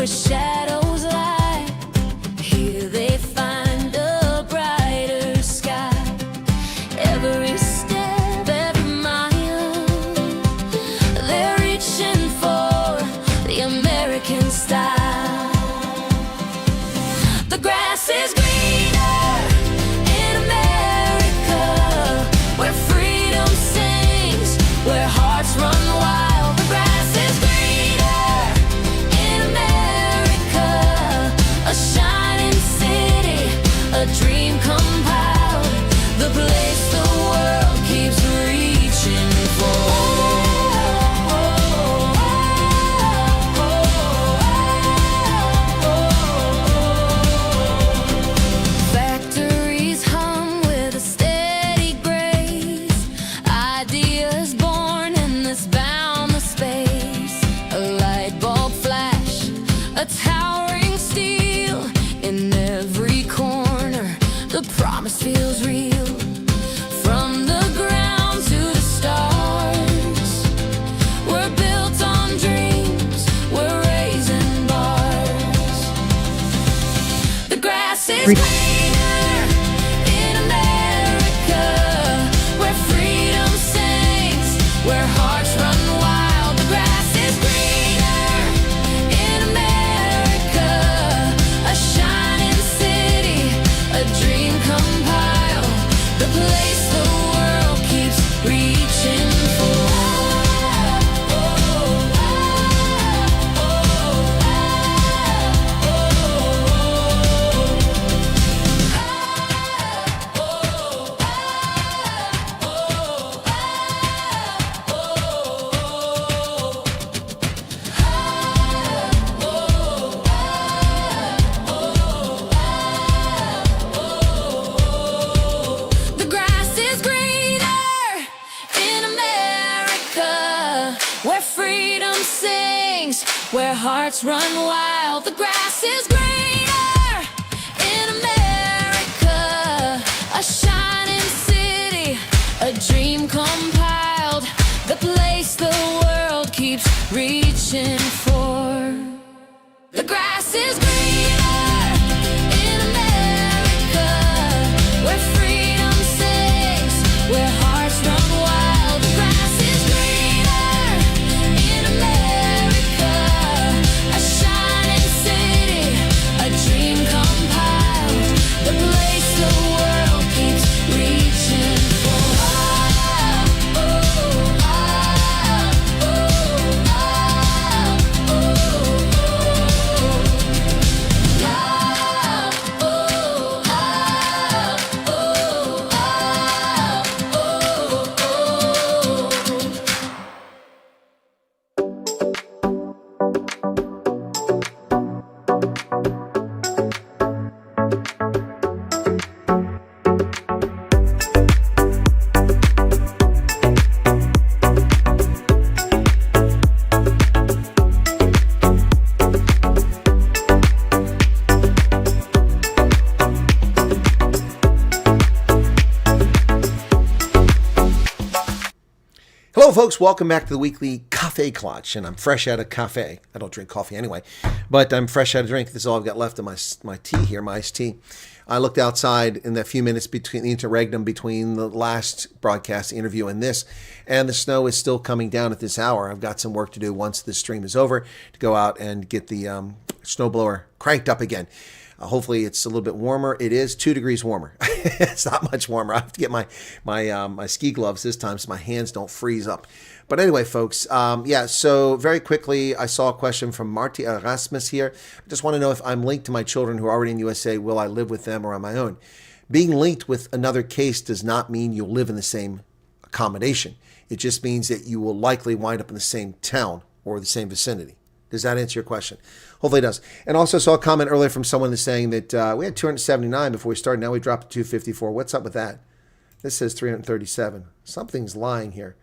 shadows lie. Here they find a brighter sky. Every step, every mile, they're reaching for the American style. The grass is greener in America, where freedom sings, where hearts run wild. The grass is greener in America, a shining city, a dream compiled, the place the world keeps reaching for. Factories hum with a steady grace, ideas born in this boundless space. A light bulb flash, a towering steel in every corner. The promise feels real. From the ground to the stars, we're built on dreams, we're raising bars. The grass is greener in America, where freedom sings, where hearts run wild. The grass is greener in America, a shining city, a dream compiled, the place the world keeps reaching for. The grass is greener in America, where freedom sings, where hearts run wild. The grass is greener in America, a shining city, a dream compiled, the place the world keeps reaching for. The grass is greener in America, where freedom sings, where hearts run wild. The grass is greener in America, a shining city, a dream compiled, the place the world keeps reaching for. Hello, folks. Welcome back to the weekly Kaffee Klatsch, and I'm fresh out of Kaffee. I don't drink coffee anyway, but I'm fresh out of drink. This is all I've got left of my tea here, my iced tea. I looked outside in that few minutes between the interregnum between the last broadcast interview and this, and the snow is still coming down at this hour. I've got some work to do once this stream is over to go out and get the snowblower cranked up again. Hopefully it's a little bit warmer. It is 2 degrees warmer. It's not much warmer. I have to get my ski gloves this time so my hands don't freeze up. But anyway, folks, so very quickly, I saw a question from Marty Erasmus here. I just want to know if I'm linked to my children who are already in the USA, will I live with them or on my own? Being linked with another case does not mean you'll live in the same accommodation. It just means that you will likely wind up in the same town or the same vicinity. Does that answer your question? Hopefully it does. And also saw a comment earlier from someone that's saying that we had 279 before we started. Now we dropped to 254. What's up with that? This says 337. Something's lying here.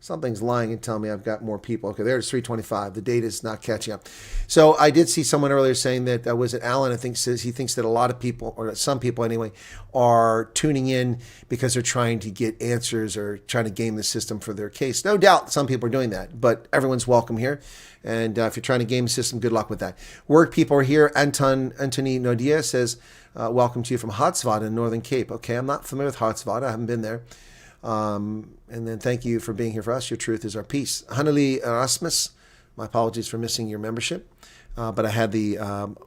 Something's lying and telling me I've got more people. Okay, there's 325. The data is not catching up. So I did see someone earlier saying that, was it Alan? I think says he thinks that a lot of people, or some people anyway, are tuning in because they're trying to get answers or trying to game the system for their case. No doubt some people are doing that, but everyone's welcome here. And if you're trying to game the system, good luck with that. Work people are here. Anthony Nodia says, welcome to you from Hartswater in Northern Cape. Okay, I'm not familiar with Hartswater. I haven't been there. And then thank you for being here for us. Your truth is our peace. Hanali Erasmus, my apologies for missing your membership, but I had the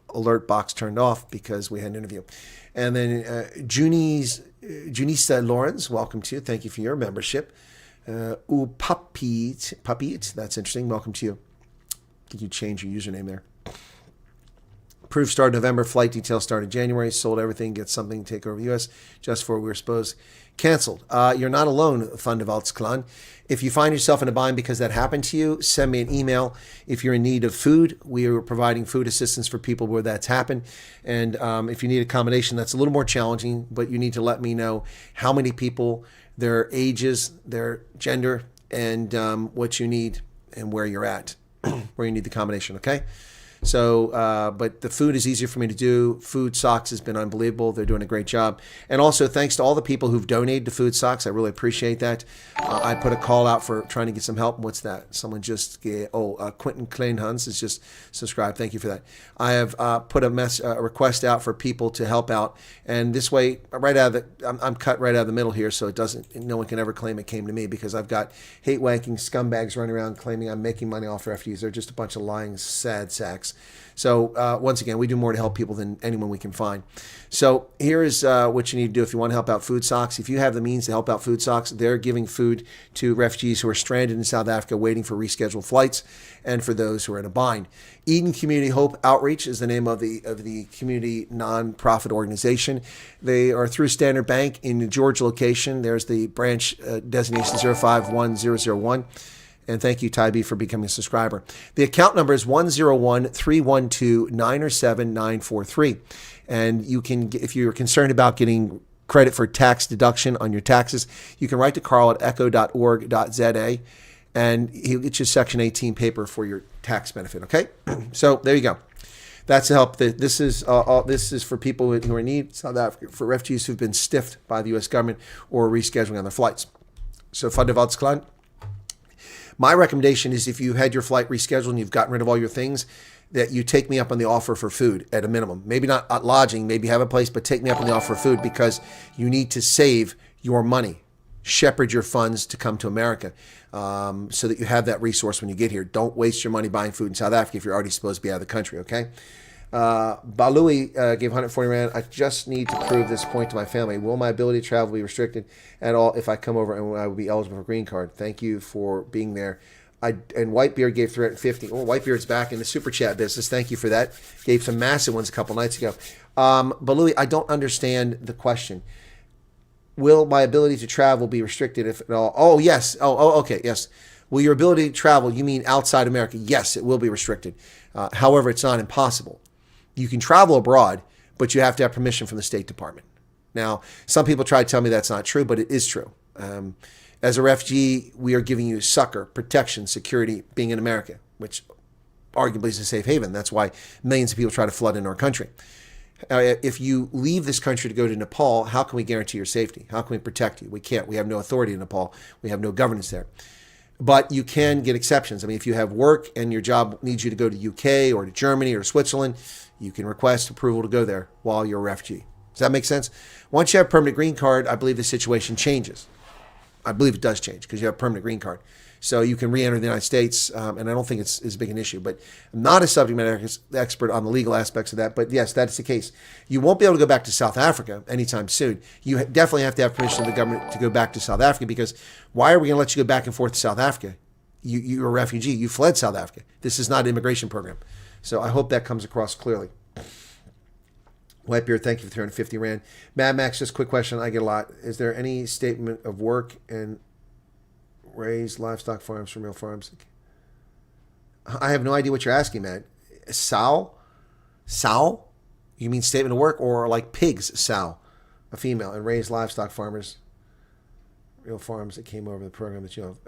alert box turned off because we had an interview. And then Junista Lawrence, welcome to you. Thank you for your membership. Papit, that's interesting. Welcome to you. Did you change your username there? Proof started November, flight details started January, sold everything, get something, take over the U.S. just for we were supposed canceled. You're not alone, Fundavalsklan. If you find yourself in a bind because that happened to you, send me an email. If you're in need of food, we are providing food assistance for people where that's happened. And if you need accommodation, that's a little more challenging, but you need to let me know how many people, their ages, their gender, and what you need and where you're at, where you need the accommodation, okay? So, but the food is easier for me to do. Food Socks has been unbelievable. They're doing a great job. And also thanks to all the people who've donated to Food Socks. I really appreciate that. I put a call out for trying to get some help. What's that? Someone just, Quentin Kleinhans has just subscribed. Thank you for that. I have put a request out for people to help out. And this way, right out of the, I'm cut right out of the middle here, so it doesn't, no one can ever claim it came to me because I've got hate-wanking scumbags running around claiming I'm making money off refugees. They're just a bunch of lying sad sacks. So once again, we do more to help people than anyone we can find. So here is what you need to do if you want to help out Food Socks. If you have the means to help out Food Socks, they're giving food to refugees who are stranded in South Africa waiting for rescheduled flights and for those who are in a bind. Eden Community Hope Outreach is the name of the community nonprofit organization. They are through Standard Bank in the Georgia location. There's the branch designation 051001. And thank you, Tybee, for becoming a subscriber. The account number is 101-312-907-943. And you can, if you're concerned about getting credit for tax deduction on your taxes, you can write to Carl at echo.org.za, and he'll get you Section 18 paper for your tax benefit, okay? So there you go. That's to help. This is for people who are in need, South Africa, for refugees who've been stiffed by the U.S. government or rescheduling on their flights. So, Fundavalsklan. My recommendation is if you had your flight rescheduled and you've gotten rid of all your things, that you take me up on the offer for food at a minimum. Maybe not at lodging, maybe have a place, but take me up on the offer for food because you need to save your money, shepherd your funds to come to America so that you have that resource when you get here. Don't waste your money buying food in South Africa if you're already supposed to be out of the country, okay? Balui gave 140 Rand. I just need to prove this point to my family. Will my ability to travel be restricted at all if I come over and I will be eligible for a green card? Thank you for being there. And Whitebeard gave 350. Oh, Whitebeard's back in the super chat business. Thank you for that. Gave some massive ones a couple nights ago. Balui, I don't understand the question. Will my ability to travel be restricted if at all? Oh, yes. Okay. Yes. Will your ability to travel, you mean outside America? Yes, it will be restricted. However, it's not impossible. You can travel abroad, but you have to have permission from the State Department. Now, some people try to tell me that's not true, but it is true. As a refugee, we are giving you succor, protection, security, being in America, which arguably is a safe haven. That's why millions of people try to flood into our country. If you leave this country to go to Nepal, how can we guarantee your safety? How can we protect you? We can't. We have no authority in Nepal. We have no governance there. But you can get exceptions. I mean, if you have work and your job needs you to go to UK or to Germany or Switzerland, you can request approval to go there while you're a refugee. Does that make sense? Once you have a permanent green card, I believe the situation changes. I believe it does change because you have a permanent green card. So you can re-enter the United States, and I don't think it's as big an issue. But I'm not a subject matter expert on the legal aspects of that. But yes, that's the case. You won't be able to go back to South Africa anytime soon. You definitely have to have permission of the government to go back to South Africa because why are we going to let you go back and forth to South Africa? You're a refugee. You fled South Africa. This is not an immigration program. So I hope that comes across clearly. Whitebeard, thank you for 350 Rand. Mad Max, just a quick question. I get a lot. Is there any statement of work and raised livestock farms from real farms? I have no idea what you're asking, man. Sow? Sow? You mean statement of work or like pigs, sow? A female and raised livestock farmers. real farms that came over the program that you know.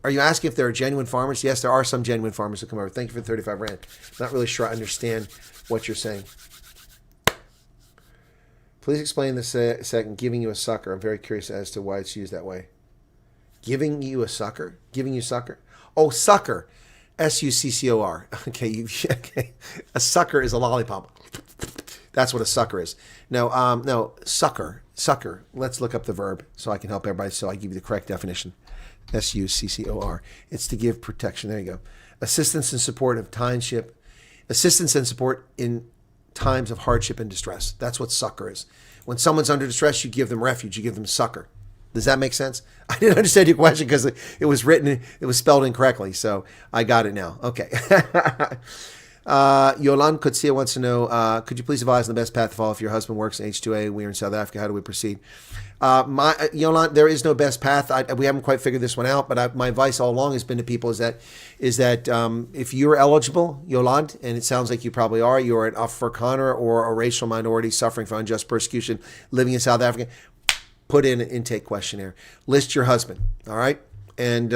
Are you asking if there are genuine farmers? Yes, there are some genuine farmers that come over. Thank you for the 35 rand. Not really sure I understand what you're saying. Please explain this second, giving you a sucker. I'm very curious as to why it's used that way. Giving you a sucker? Giving you sucker? Oh, sucker. S-U-C-C-O-R. Okay, a sucker is a lollipop. That's what a sucker is. No, sucker. Sucker. Let's look up the verb so I can help everybody, so I give you the correct definition. S-U-C-C-O-R. It's to give protection. There you go. Assistance and support of timeship. Assistance and support in times of hardship and distress. That's what succor is. When someone's under distress, you give them refuge. You give them succor. Does that make sense? I didn't understand your question because it was written, it was spelled incorrectly. So I got it now. Okay. Yolande Kutsia wants to know, could you please advise on the best path to follow if your husband works in H2A, we're in South Africa, how do we proceed? Yolande, there is no best path. We haven't quite figured this one out, but my advice all along has been to people is that if you're eligible, Yolande, and it sounds like you probably are, you're an Afrikaner or a racial minority suffering from unjust persecution living in South Africa, put in an intake questionnaire. List your husband, all right? And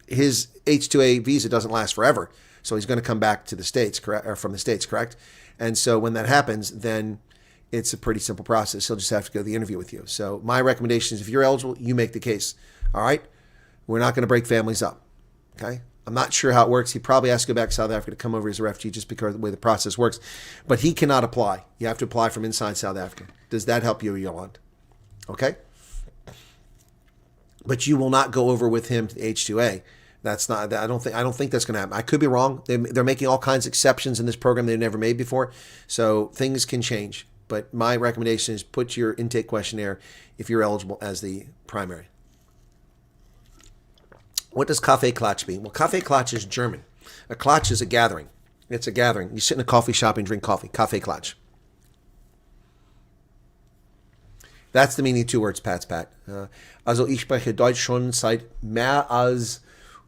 his H2A visa doesn't last forever. So he's going to come back to the States, correct, or from the States, correct? And so when that happens, then it's a pretty simple process. He'll just have to go to the interview with you. So my recommendation is if you're eligible, you make the case, all right? We're not going to break families up, okay? I'm not sure how it works. He probably has to go back to South Africa to come over as a refugee just because of the way the process works. But he cannot apply. You have to apply from inside South Africa. Does that help you, Yolande? Okay? But you will not go over with him to H2A. That's not. I don't think that's going to happen. I could be wrong. They're making all kinds of exceptions in this program they've never made before, so things can change. But my recommendation is put your intake questionnaire, if you're eligible, as the primary. What does Kaffee Klatsch mean? Well, Kaffee Klatsch is German. A Klatsch is a gathering. It's a gathering. You sit in a coffee shop and drink coffee. Kaffee Klatsch. That's the meaning of two words, Pat. Also ich spreche Deutsch schon seit mehr als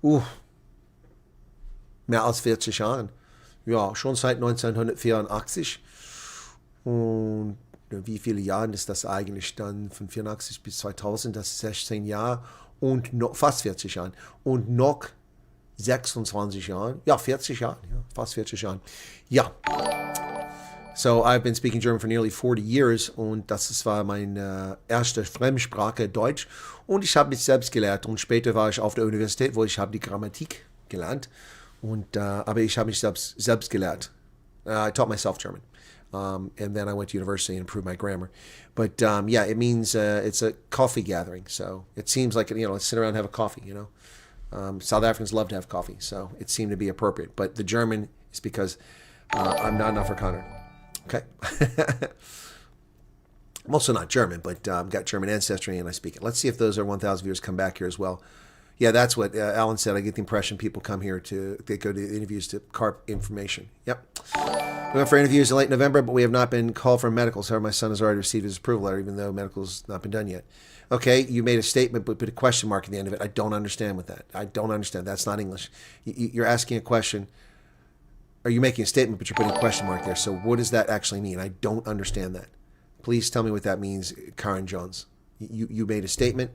40 Jahren. Ja, schon seit 1984. Und wie viele Jahre ist das eigentlich dann? Von 84 bis 2000, das ist 16 Jahre. Und noch fast 40 Jahren. Und noch 26 Jahren. Ja, 40 Jahre. Ja, fast 40 Jahren. Ja. So I've been speaking German for nearly 40 years und das war meine erste Fremdsprache, Deutsch. Und ich habe mich selbst gelehrt und später war ich auf der Universität, wo ich habe die Grammatik gelernt. Und aber ich habe mich selbst gelehrt. I taught myself German. And then I went to university and improved my grammar. But yeah, it means it's a coffee gathering. So it seems like, let's sit around and have a coffee, South Africans love to have coffee, so it seemed to be appropriate. But the German is because I'm not an Afrikaner. Okay. I'm also not German, but I've got German ancestry and I speak it. Let's see if those 1,000 viewers come back here as well. Yeah, that's what Alan said. I get the impression people come here they go to the interviews to carp information. Yep. We went for interviews in late November, but we have not been called for medicals. However, my son has already received his approval letter, even though medical's not been done yet. Okay, you made a statement, but put a question mark at the end of it. I don't understand with that. I don't understand. That's not English. You're asking a question. Are you making a statement, but you're putting a question mark there? So what does that actually mean? I don't understand that. Please tell me what that means, Karen Jones. You made a statement.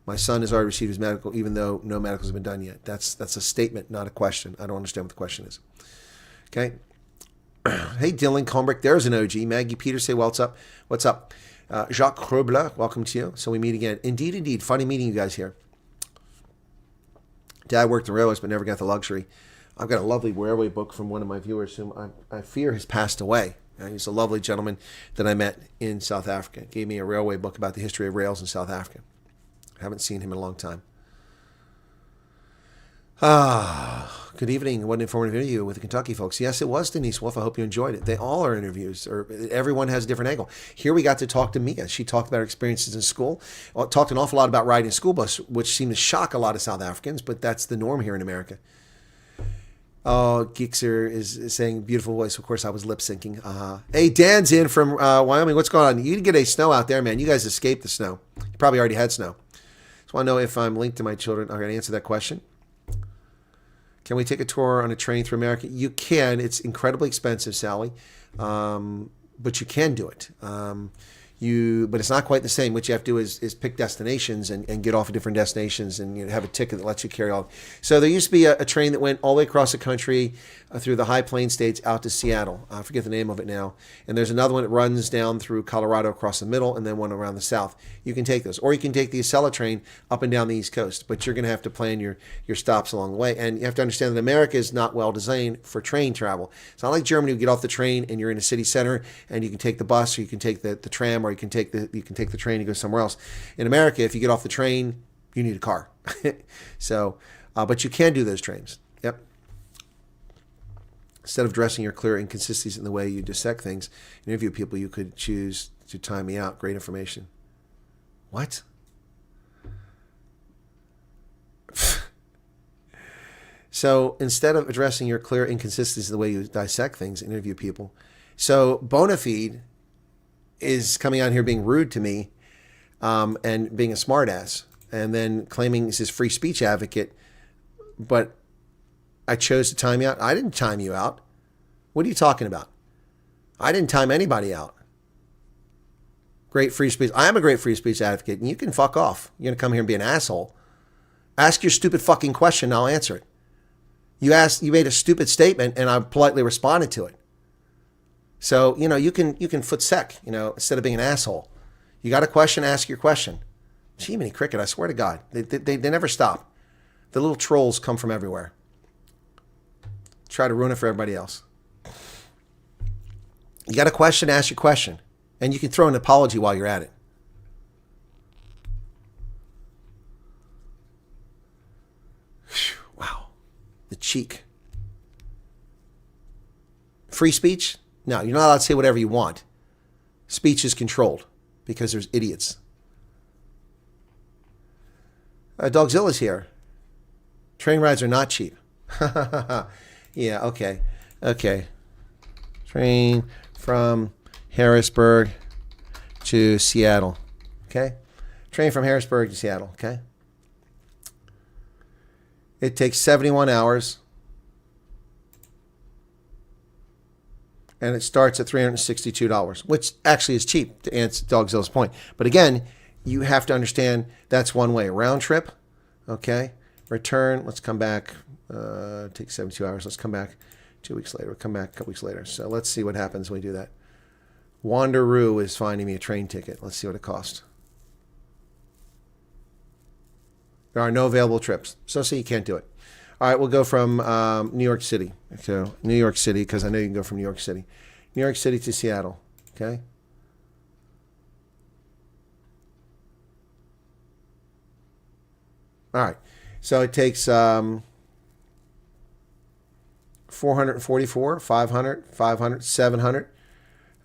My son has already received his medical, even though no medicals have been done yet. That's a statement, not a question. I don't understand what the question is. Okay. Hey, Dylan Combrick. There's an OG. Maggie Peters, say, well, what's up? What's up? Jacques Krobler, welcome to you. So we meet again. Indeed. Funny meeting you guys here. Dad worked in railways, but never got the luxury. I've got a lovely railway book from one of my viewers whom I fear has passed away. He's a lovely gentleman that I met in South Africa. Gave me a railway book about the history of rails in South Africa. I haven't seen him in a long time. Good evening. What an informative interview with the Kentucky folks. Yes, it was, Denise Wolf. I hope you enjoyed it. They all are interviews, or everyone has a different angle. Here we got to talk to Mia. She talked about her experiences in school. Talked an awful lot about riding a school bus, which seemed to shock a lot of South Africans, but that's the norm here in America. Geekser is saying, beautiful voice. Of course, I was lip syncing. Hey, Dan's in from Wyoming. What's going on? You didn't get any snow out there, man. You guys escaped the snow. You probably already had snow. Just want to know if I'm linked to my children. I'm going to answer that question. Can we take a tour on a train through America? You can. It's incredibly expensive, Sally, but you can do it. But it's not quite the same. What you have to do is pick destinations and get off at different destinations, and have a ticket that lets you carry on. So there used to be a train that went all the way across the country through the high plain states out to Seattle. I forget the name of it now. And there's another one that runs down through Colorado across the middle, and then one around the south. You can take those. Or you can take the Acela train up and down the East Coast. But you're going to have to plan your stops along the way. And you have to understand that America is not well designed for train travel. It's not like Germany. You get off the train and you're in a city center, and you can take the bus, or you can take the tram, or you can take the train and go somewhere else. In America, if you get off the train, you need a car. So, but you can do those trains. Yep. Instead of addressing your clear inconsistencies in the way you dissect things, interview people, you could choose to time me out. Great information. What? So instead of addressing your clear inconsistencies in the way you dissect things, interview people. So Bonafide is coming out here being rude to me and being a smartass, and then claiming he's his free speech advocate, but I chose to time you out. I didn't time you out. What are you talking about? I didn't time anybody out. Great free speech. I am a great free speech advocate, and you can fuck off. You're going to come here and be an asshole. Ask your stupid fucking question, and I'll answer it. You made a stupid statement, and I politely responded to it. So, you can foot sec, instead of being an asshole. You got a question, ask your question. Gee, many cricket, I swear to God. They never stop. The little trolls come from everywhere. Try to ruin it for everybody else. You got a question, ask your question. And you can throw an apology while you're at it. Wow. The cheek. Free speech? No, you're not allowed to say whatever you want. Speech is controlled because there's idiots. Dogzilla's here. Train rides are not cheap. Yeah, okay. Train from Harrisburg to Seattle. Okay? Train from Harrisburg to Seattle. Okay? It takes 71 hours. And it starts at $362, which actually is cheap, to answer Dogzilla's point. But again, you have to understand that's one way. Round trip, okay? Return, let's come back. Takes 72 hours. Let's come back 2 weeks later. We'll come back a couple weeks later. So let's see what happens when we do that. Wanderoo is finding me a train ticket. Let's see what it costs. There are no available trips. So you can't do it. All right, we'll go from New York City. So New York City, because I know you can go from New York City. New York City to Seattle, okay? All right, so it takes 444, 500, 500, 700,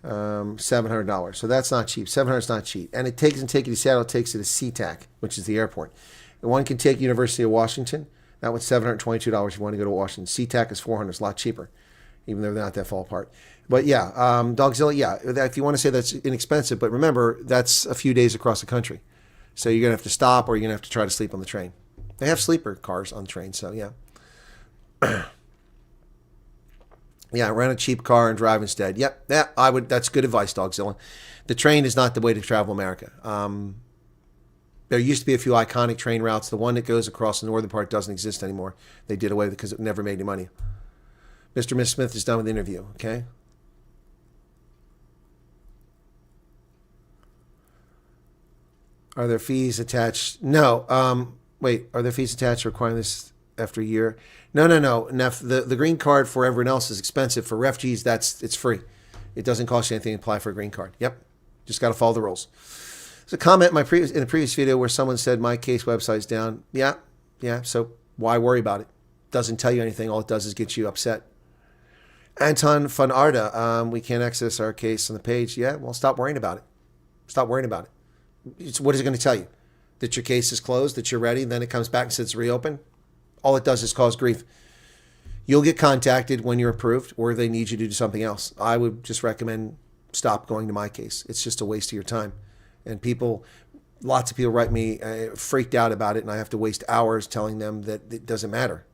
$700. So that's not cheap. 700 is not cheap. And it doesn't take you to Seattle. It takes you to SeaTac, which is the airport. And one can take University of Washington. That one's $722 if you want to go to Washington. SeaTac is $400. It's a lot cheaper, even though they're not that far apart. But yeah, Dogzilla, yeah, if you want to say that's inexpensive, but remember, that's a few days across the country. So you're going to have to stop, or you're going to have to try to sleep on the train. They have sleeper cars on the train, so yeah. Yeah, rent a cheap car and drive instead. Yep, yeah, that's good advice, Dogzilla. The train is not the way to travel America. There used to be a few iconic train routes. The one that goes across the northern part doesn't exist anymore. They did away with it because it never made any money. Mr. and Miss Smith is done with the interview, okay? Are there fees attached? No. Wait, are there fees attached requiring this after a year? No. Now, the green card for everyone else is expensive. For refugees, it's free. It doesn't cost you anything to apply for a green card. Yep. Just got to follow the rules. There's a comment in the previous video where someone said my case website's down. Yeah. So why worry about it? Doesn't tell you anything. All it does is get you upset. Anton Funarda, we can't access our case on the page. Yeah, well, stop worrying about it. Stop worrying about it. What is it going to tell you? That your case is closed, that you're ready, and then it comes back and says it's reopened? All it does is cause grief. You'll get contacted when you're approved, or they need you to do something else. I would just recommend stop going to my case. It's just a waste of your time. And lots of people write me freaked out about it, and I have to waste hours telling them that it doesn't matter.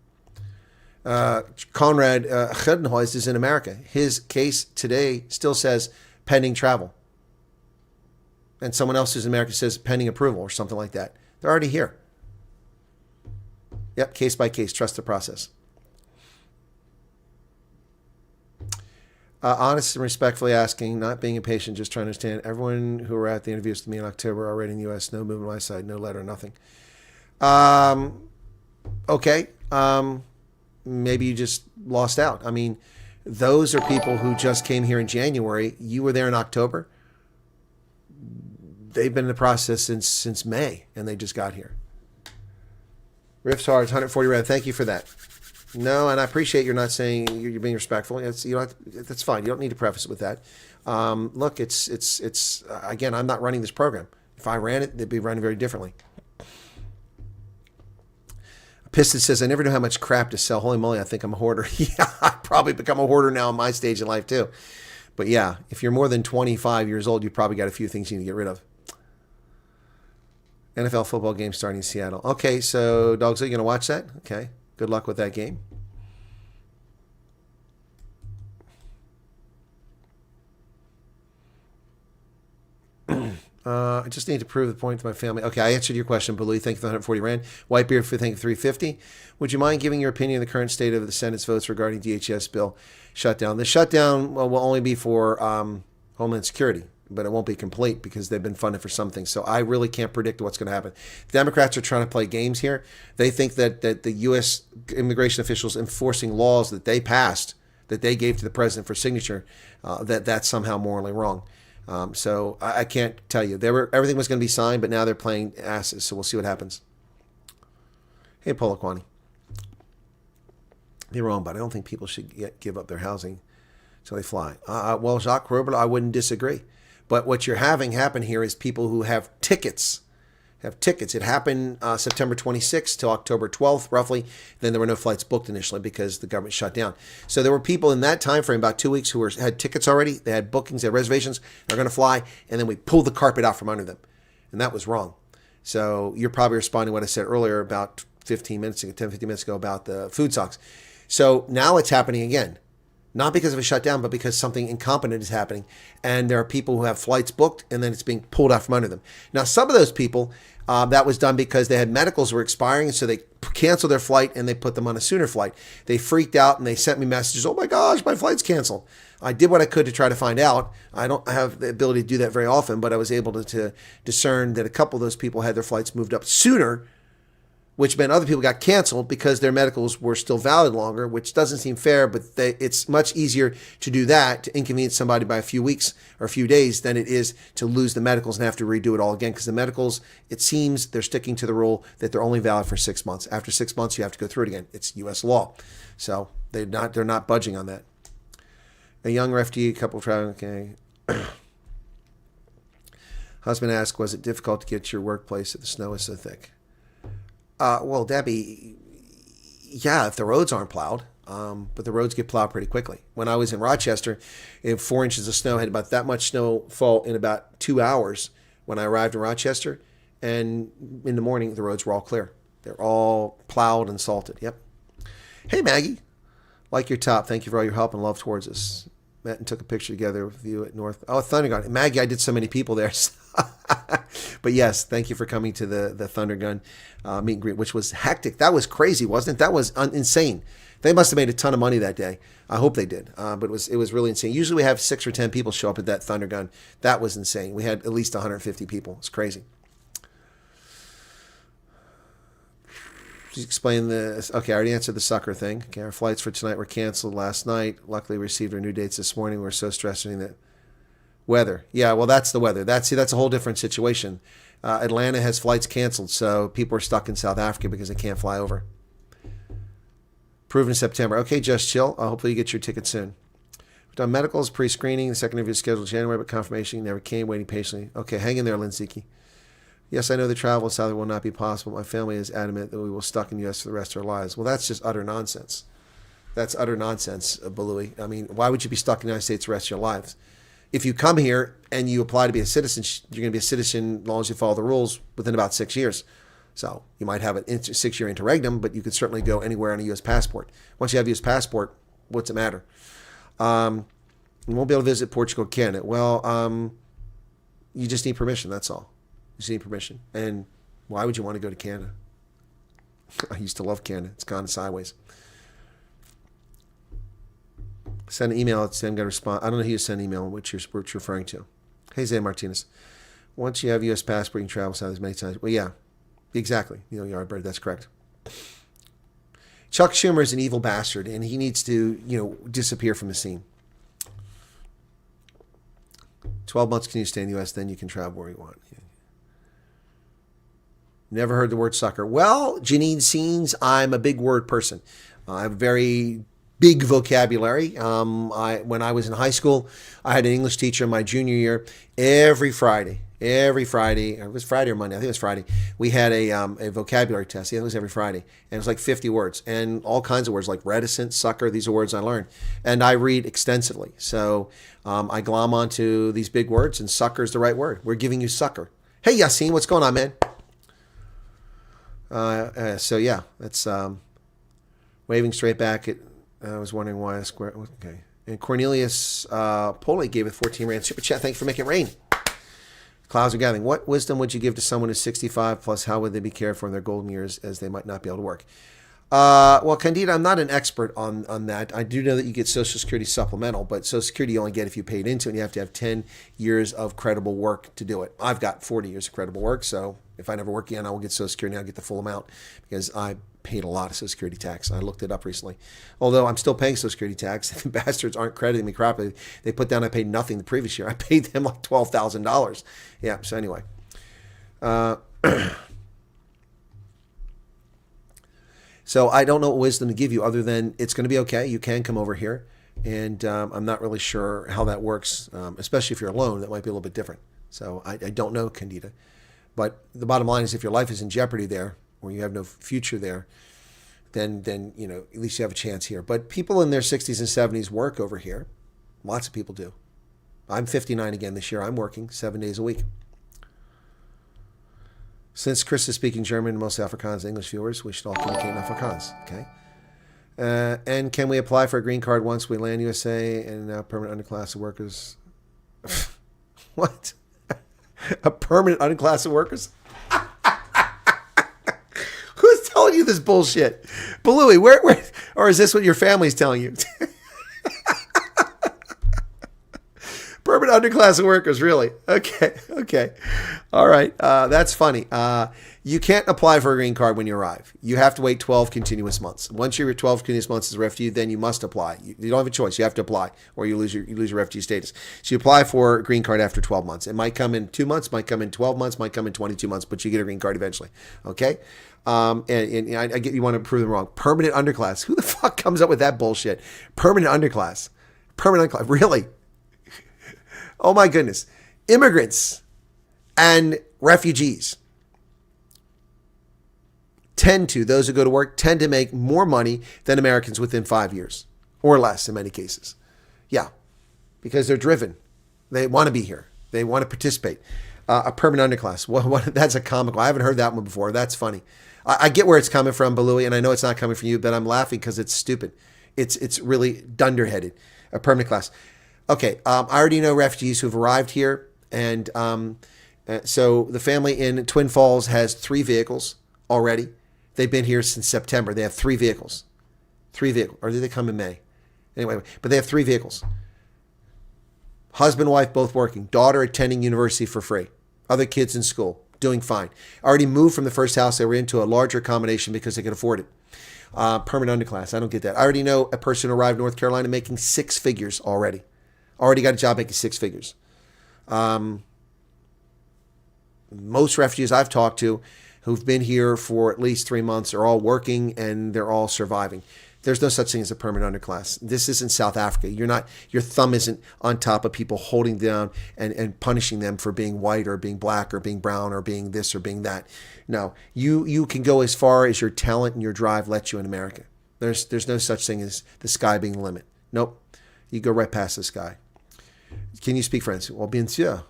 Conrad Gedenhuis is in America. His case today still says pending travel. and someone else who's in America says pending approval or something like that. They're already here. Yep, case by case. Trust the process. Honest and respectfully asking, not being impatient, just trying to understand. Everyone who were at the interviews with me in October already in the U.S., no movement on my side, no letter, nothing. Okay. Maybe you just lost out. I mean, those are people who just came here in January. You were there in October. They've been in the process since May, and they just got here. Riff's hard, 140 rand. Thank you for that. No, and I appreciate you're not saying you're being respectful. That's fine. You don't need to preface it with that. Look, it's again, I'm not running this program. If I ran it, they'd be running very differently. Piston says, I never knew how much crap to sell. Holy moly, I think I'm a hoarder. Yeah, I've probably become a hoarder now in my stage in life too. But yeah, if you're more than 25 years old, you've probably got a few things you need to get rid of. NFL football game starting in Seattle. Okay, so Dogs, are you going to watch that? Okay, good luck with that game. I just need to prove the point to my family. Okay, I answered your question, Baloo. Thank you for the 140 rand. Whitebeard for thank you 350. Would you mind giving your opinion on the current state of the Senate's votes regarding DHS bill shutdown? The shutdown will only be for Homeland Security, but it won't be complete because they've been funded for something. So I really can't predict what's going to happen. The Democrats are trying to play games here. They think that the U.S. immigration officials enforcing laws that they passed, that they gave to the president for signature, that's somehow morally wrong. So I can't tell you. Everything was going to be signed, but now they're playing asses. So we'll see what happens. Hey, Polaquani. You're wrong, but I don't think people should give up their housing until they fly. Well, Jacques Robert, I wouldn't disagree. But what you're having happen here is people who have tickets. It happened September 26th to October 12th, roughly. Then there were no flights booked initially because the government shut down. So there were people in that time frame, about 2 weeks, who had tickets already. They had bookings, they had reservations. They're going to fly, and then we pulled the carpet out from under them, and that was wrong. So you're probably responding to what I said earlier about 10, 15 minutes ago about the food stocks. So now it's happening again. Not because of a shutdown, but because something incompetent is happening. And there are people who have flights booked, and then it's being pulled out from under them. Now, some of those people, that was done because they had medicals were expiring, and so they canceled their flight, and they put them on a sooner flight. They freaked out, and they sent me messages, oh my gosh, my flight's canceled. I did what I could to try to find out. I don't have the ability to do that very often, but I was able to discern that a couple of those people had their flights moved up sooner, which meant other people got canceled because their medicals were still valid longer, which doesn't seem fair, but it's much easier to do that, to inconvenience somebody by a few weeks or a few days, than it is to lose the medicals and have to redo it all again. Because the medicals, it seems they're sticking to the rule that they're only valid for 6 months. After 6 months, you have to go through it again. It's U.S. law. So they're not budging on that. A young refugee couple traveling, okay. Husband asked, was it difficult to get to your workplace if the snow is so thick? Well, Debbie, yeah, if the roads aren't plowed, but the roads get plowed pretty quickly. When I was in Rochester, 4 inches of snow, had about that much snowfall in about 2 hours when I arrived in Rochester. And in the morning, the roads were all clear. They're all plowed and salted. Yep. Hey, Maggie. Like your top. Thank you for all your help and love towards us. Met and took a picture together with you at North. Oh, Thunder Gun. Maggie, I did so many people there. But yes, thank you for coming to the Thunder Gun meet and greet, which was hectic. That was crazy, wasn't it? That was insane. They must have made a ton of money that day. I hope they did. But it was really insane. Usually we have 6 or 10 people show up at that Thunder Gun. That was insane. We had at least 150 people. It's crazy. Just explain this. Okay, I already answered the sucker thing. Okay, our flights for tonight were canceled last night. Luckily, we received our new dates this morning. We were so stressed that weather. Yeah, well, that's the weather. That's a whole different situation. Atlanta has flights canceled, so people are stuck in South Africa because they can't fly over. Proven in September. Okay, just chill. Hopefully you get your ticket soon. We've done medicals, pre-screening. The second interview is scheduled in January, but confirmation never came, waiting patiently. Okay, hang in there, Linsiki. Yes, I know the travel south will not be possible. My family is adamant that we will stuck in the U.S. for the rest of our lives. Well, that's just utter nonsense. That's utter nonsense, Balooey. I mean, why would you be stuck in the United States the rest of your lives? If you come here and you apply to be a citizen, you're going to be a citizen as long as you follow the rules within about 6 years. So you might have a 6-year interregnum, but you could certainly go anywhere on a U.S. passport. Once you have a U.S. passport, what's it matter? You won't be able to visit Portugal, Canada. Well, You just need permission, that's all. You just need permission. And why would you want to go to Canada? I used to love Canada. It's gone sideways. Send an email. It's then got to respond. I don't know who you send an email, which you're referring to. Hey, Zay Martinez. Once you have a U.S. passport, you can travel south as many times. Well, yeah, exactly. Yardbird, that's correct. Chuck Schumer is an evil bastard, and he needs to, disappear from the scene. 12 months can you stay in the U.S., then you can travel where you want. Never heard the word sucker. Well, Janine Scenes, I'm a big word person. I have a very big vocabulary. When I was in high school, I had an English teacher in my junior year. Every Friday, it was Friday or Monday, I think it was Friday, we had a vocabulary test. Yeah, it was every Friday. And it was like 50 words and all kinds of words like reticent, sucker. These are words I learned. And I read extensively. So I glom onto these big words, and sucker is the right word. We're giving you sucker. Hey, Yassine, what's going on, man? So yeah, that's waving straight back at, I was wondering why a square, okay. And Cornelius Pole gave it 14 rand super chat. Thanks for making it rain. Clouds are gathering. What wisdom would you give to someone who's 65 plus? How would they be cared for in their golden years, as they might not be able to work? Well, Candida, I'm not an expert on that. I do know that you get Social Security supplemental, but Social Security you only get if you paid into it, and you have to have 10 years of credible work to do it. I've got 40 years of credible work, so if I never work again, I will get Social Security, and I'll get the full amount because I paid a lot of Social Security tax. I looked it up recently. Although I'm still paying Social Security tax, the bastards aren't crediting me properly. They put down I paid nothing the previous year. I paid them like $12,000. Yeah, so anyway. So I don't know what wisdom to give you other than it's going to be okay. You can come over here. And I'm not really sure how that works, especially if you're alone. That might be a little bit different. So I don't know, Candida. But the bottom line is if your life is in jeopardy there, or you have no future there, then at least you have a chance here. But people in their 60s and 70s work over here. Lots of people do. I'm 59 again this year. I'm working 7 days a week. Since Chris is speaking German, most Afrikaans English viewers, we should all communicate in Afrikaans. Okay. And can we apply for a green card once we land USA and now permanent underclass of workers? What? A permanent underclass of workers? Who's telling you this bullshit? Balooey, where, or is this what your family's telling you? Permanent underclass of workers, really? Okay. All right, that's funny. You can't apply for a green card when you arrive. You have to wait 12 continuous months. Once you're 12 continuous months as a refugee, then you must apply. You don't have a choice. You have to apply, or you lose your refugee status. So you apply for a green card after 12 months. It might come in 2 months, might come in 12 months, might come in 22 months, but you get a green card eventually. Okay? And I get you want to prove them wrong. Permanent underclass. Who the fuck comes up with that bullshit? Permanent underclass. Really? Oh my goodness. Immigrants and refugees those who go to work tend to make more money than Americans within 5 years or less in many cases. Yeah, because they're driven. They want to be here. They want to participate. A permanent underclass. Well, that's a comical. I haven't heard that one before. That's funny. I get where it's coming from, Balooey, and I know it's not coming from you, but I'm laughing because it's stupid. It's really dunderheaded. A permanent class. Okay, I already know refugees who've arrived here, and so the family in Twin Falls has 3 vehicles already. They've been here since September. They have 3 vehicles. 3 vehicles. Or did they come in May? Anyway, but they have 3 vehicles. Husband, wife, both working. Daughter attending university for free. Other kids in school. Doing fine. Already moved from the first house they were into a larger accommodation because they could afford it. Permanent underclass. I don't get that. I already know a person who arrived in North Carolina making 6 figures already. Already got a job making 6 figures. Most refugees I've talked to who've been here for at least 3 months are all working and they're all surviving. There's no such thing as a permanent underclass. This isn't South Africa. Your thumb isn't on top of people holding down and punishing them for being white or being black or being brown or being this or being that. No, you can go as far as your talent and your drive lets you in America. There's no such thing as the sky being the limit. Nope. You go right past the sky. Can you speak French? Oh, bien sûr.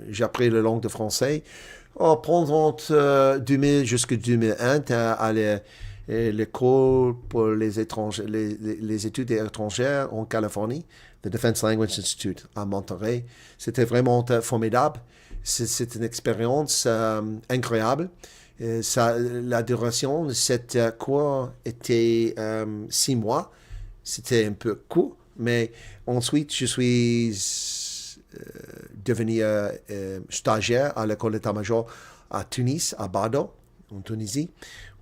J'ai appris la langue de français. Pendant 2000 jusqu'à 2001, l'école pour les étrangers, les études étrangères en Californie, the Defense Language Institute à Monterey. C'était vraiment formidable. C'est une expérience incroyable. La duration de cette cours était 6 mois. C'était un peu court, mais ensuite, je suis devenu stagiaire à l'école d'état-major à Tunis, à Bordeaux, en Tunisie.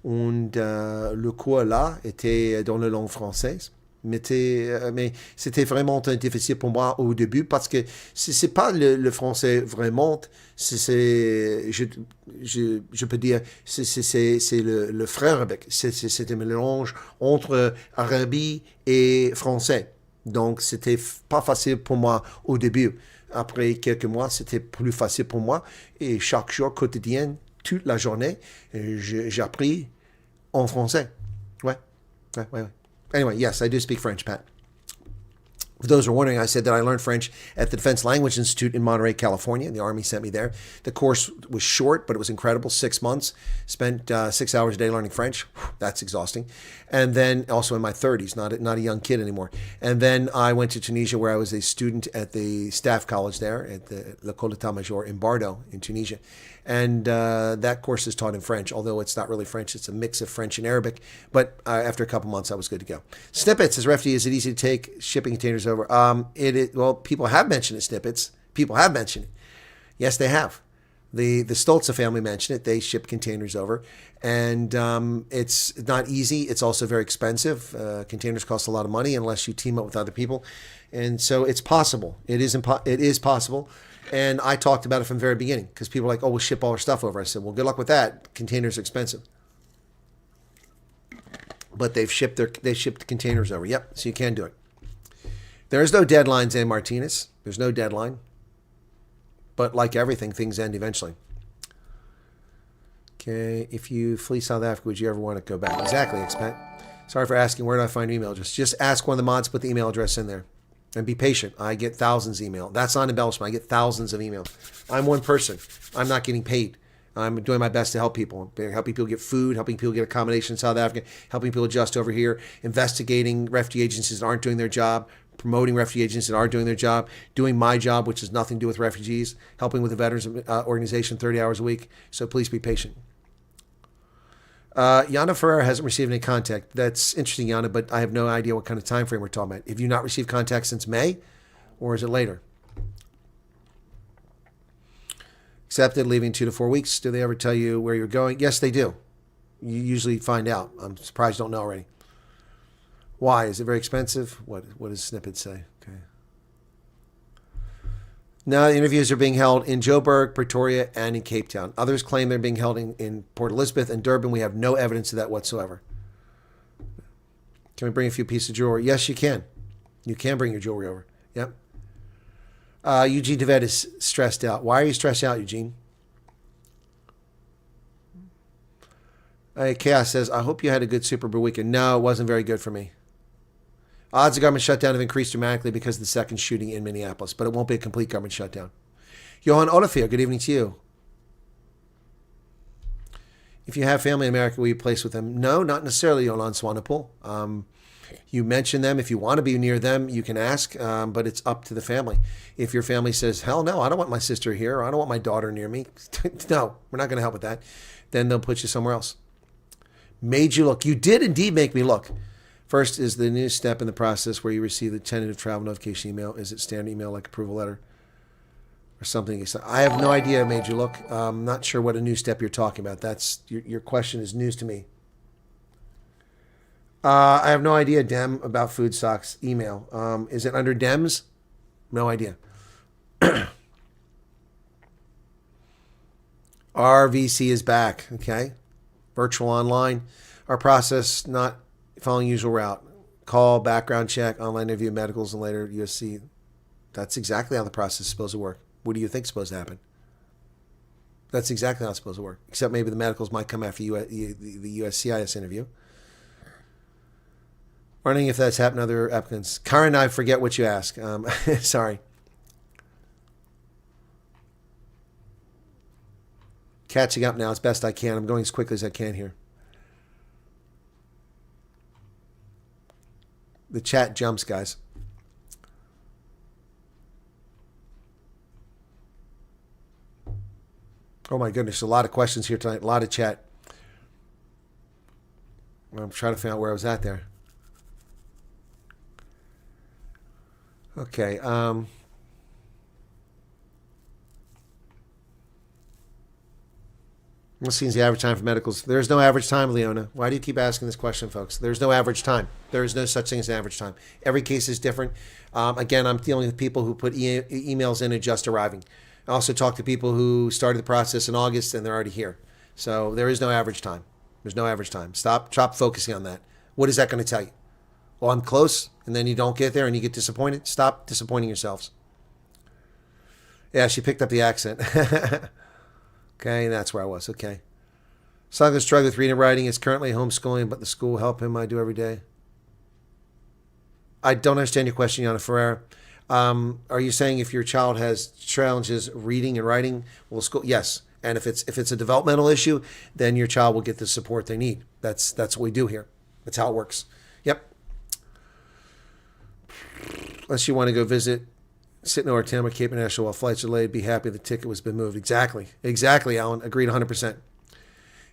Und le cours là était dans la langue française. Mais c'était vraiment difficile pour moi au début parce que c'est pas le français vraiment. Je peux dire, c'est le frère arabique. C'est un mélange entre arabe et français. Donc, c'était pas facile pour moi au début. Après quelques mois, c'était plus facile pour moi. Et chaque jour quotidien, toute la journée, j'ai appris en français. Ouais. Anyway, yes, I do speak French, Pat. For those who are wondering, I said that I learned French at the Defense Language Institute in Monterey, California. The Army sent me there. The course was short, but it was incredible. 6 months. Spent 6 hours a day learning French. That's exhausting. And then also in my 30s, not a young kid anymore. And then I went to Tunisia, where I was a student at the staff college there at the L'École d'État-Major in Bordeaux, in Tunisia. And that course is taught in French, although it's not really French. It's a mix of French and Arabic. But after a couple months, I was good to go. Snippets, as Refugee, is it easy to take shipping containers over? Well, people have mentioned it, Snippets. People have mentioned it. Yes, they have. The Stoltze family mentioned it. They ship containers over. And it's not easy. It's also very expensive. Containers cost a lot of money unless you team up with other people. And so it's possible. It is possible. And I talked about it from the very beginning because people are like, oh, we'll ship all our stuff over. I said, well, good luck with that. Containers are expensive. But they shipped containers over. Yep, so you can do it. There's no deadlines in Martinez. There's no deadline. But like everything, things end eventually. Okay, if you flee South Africa, would you ever want to go back? Exactly, expat. Sorry for asking, where do I find your email address? Just ask one of the mods, put the email address in there. And be patient. I get thousands of email. That's not embellishment. I get thousands of email. I'm one person. I'm not getting paid. I'm doing my best to help people. Helping people get food, helping people get accommodation in South Africa, helping people adjust over here, investigating refugee agencies that aren't doing their job, promoting refugee agencies that are doing their job, doing my job, which has nothing to do with refugees, helping with the Veterans Organization 30 hours a week. So please be patient. Yana Ferreira hasn't received any contact. That's interesting, Yana, but I have no idea what kind of time frame we're talking about. Have you not received contact since May, or is it later? Accepted, leaving 2 to 4 weeks. Do they ever tell you where you're going? Yes, they do. You usually find out. I'm surprised you don't know already. Why? Is it very expensive? What does Snippet say? Okay. Now, the interviews are being held in Joburg, Pretoria, and in Cape Town. Others claim they're being held in Port Elizabeth and Durban. We have no evidence of that whatsoever. Can we bring a few pieces of jewelry? Yes, you can. You can bring your jewelry over. Yep. Eugene DeVette is stressed out. Why are you stressed out, Eugene? Chaos says, I hope you had a good Super Bowl weekend. No, it wasn't very good for me. Odds of government shutdown have increased dramatically because of the second shooting in Minneapolis, but it won't be a complete government shutdown. Johan Olafir, good evening to you. If you have family in America, will you place with them? No, not necessarily, Yolan Swanepoel. You mention them. If you want to be near them, you can ask, but it's up to the family. If your family says, hell no, I don't want my sister here, or I don't want my daughter near me. No, we're not going to help with that. Then they'll put you somewhere else. Made you look. You did indeed make me look. First is the new step in the process where you receive the tentative travel notification email. Is it standard email like approval letter or something? I have no idea. Made you look. I'm not sure what a new step you're talking about. That's your question is news to me. I have no idea, Dem, about food stocks email. Is it under Dems? No idea. RVC is back. Okay. Virtual online. Our process not following usual route. Call, background check, online interview, medicals, and later USC. That's exactly how the process is supposed to work. What do you think is supposed to happen? That's exactly how it's supposed to work. Except maybe the medicals might come after the USCIS interview. Wondering if that's happened to other applicants. Karen, I forget what you ask. Sorry. Catching up now as best I can. I'm going as quickly as I can here. The chat jumps, guys. Oh my goodness, a lot of questions here tonight. A lot of chat. I'm trying to find out where I was at there. Okay. Let's see the average time for medicals. There's no average time, Leona. Why do you keep asking this question, folks? There's no average time. There is no such thing as an average time. Every case is different. Again, I'm dealing with people who put emails in and just arriving. I also talk to people who started the process in August and they're already here. So there is no average time. There's no average time. Stop focusing on that. What is that going to tell you? Well, I'm close, and then you don't get there and you get disappointed. Stop disappointing yourselves. Yeah, she picked up the accent. Okay, that's where I was. Okay. Son is struggling with reading and writing. Is currently homeschooling, but the school help him. I do every day. I don't understand your question, Yana Ferreira. Are you saying if your child has challenges reading and writing, will school? Yes. And if it's a developmental issue, then your child will get the support they need. That's what we do here. That's how it works. Yep. Unless you want to go visit Sitting or Tampa, Cape National while flights are delayed, be happy the ticket was been moved. Exactly, Alan. Agreed 100%.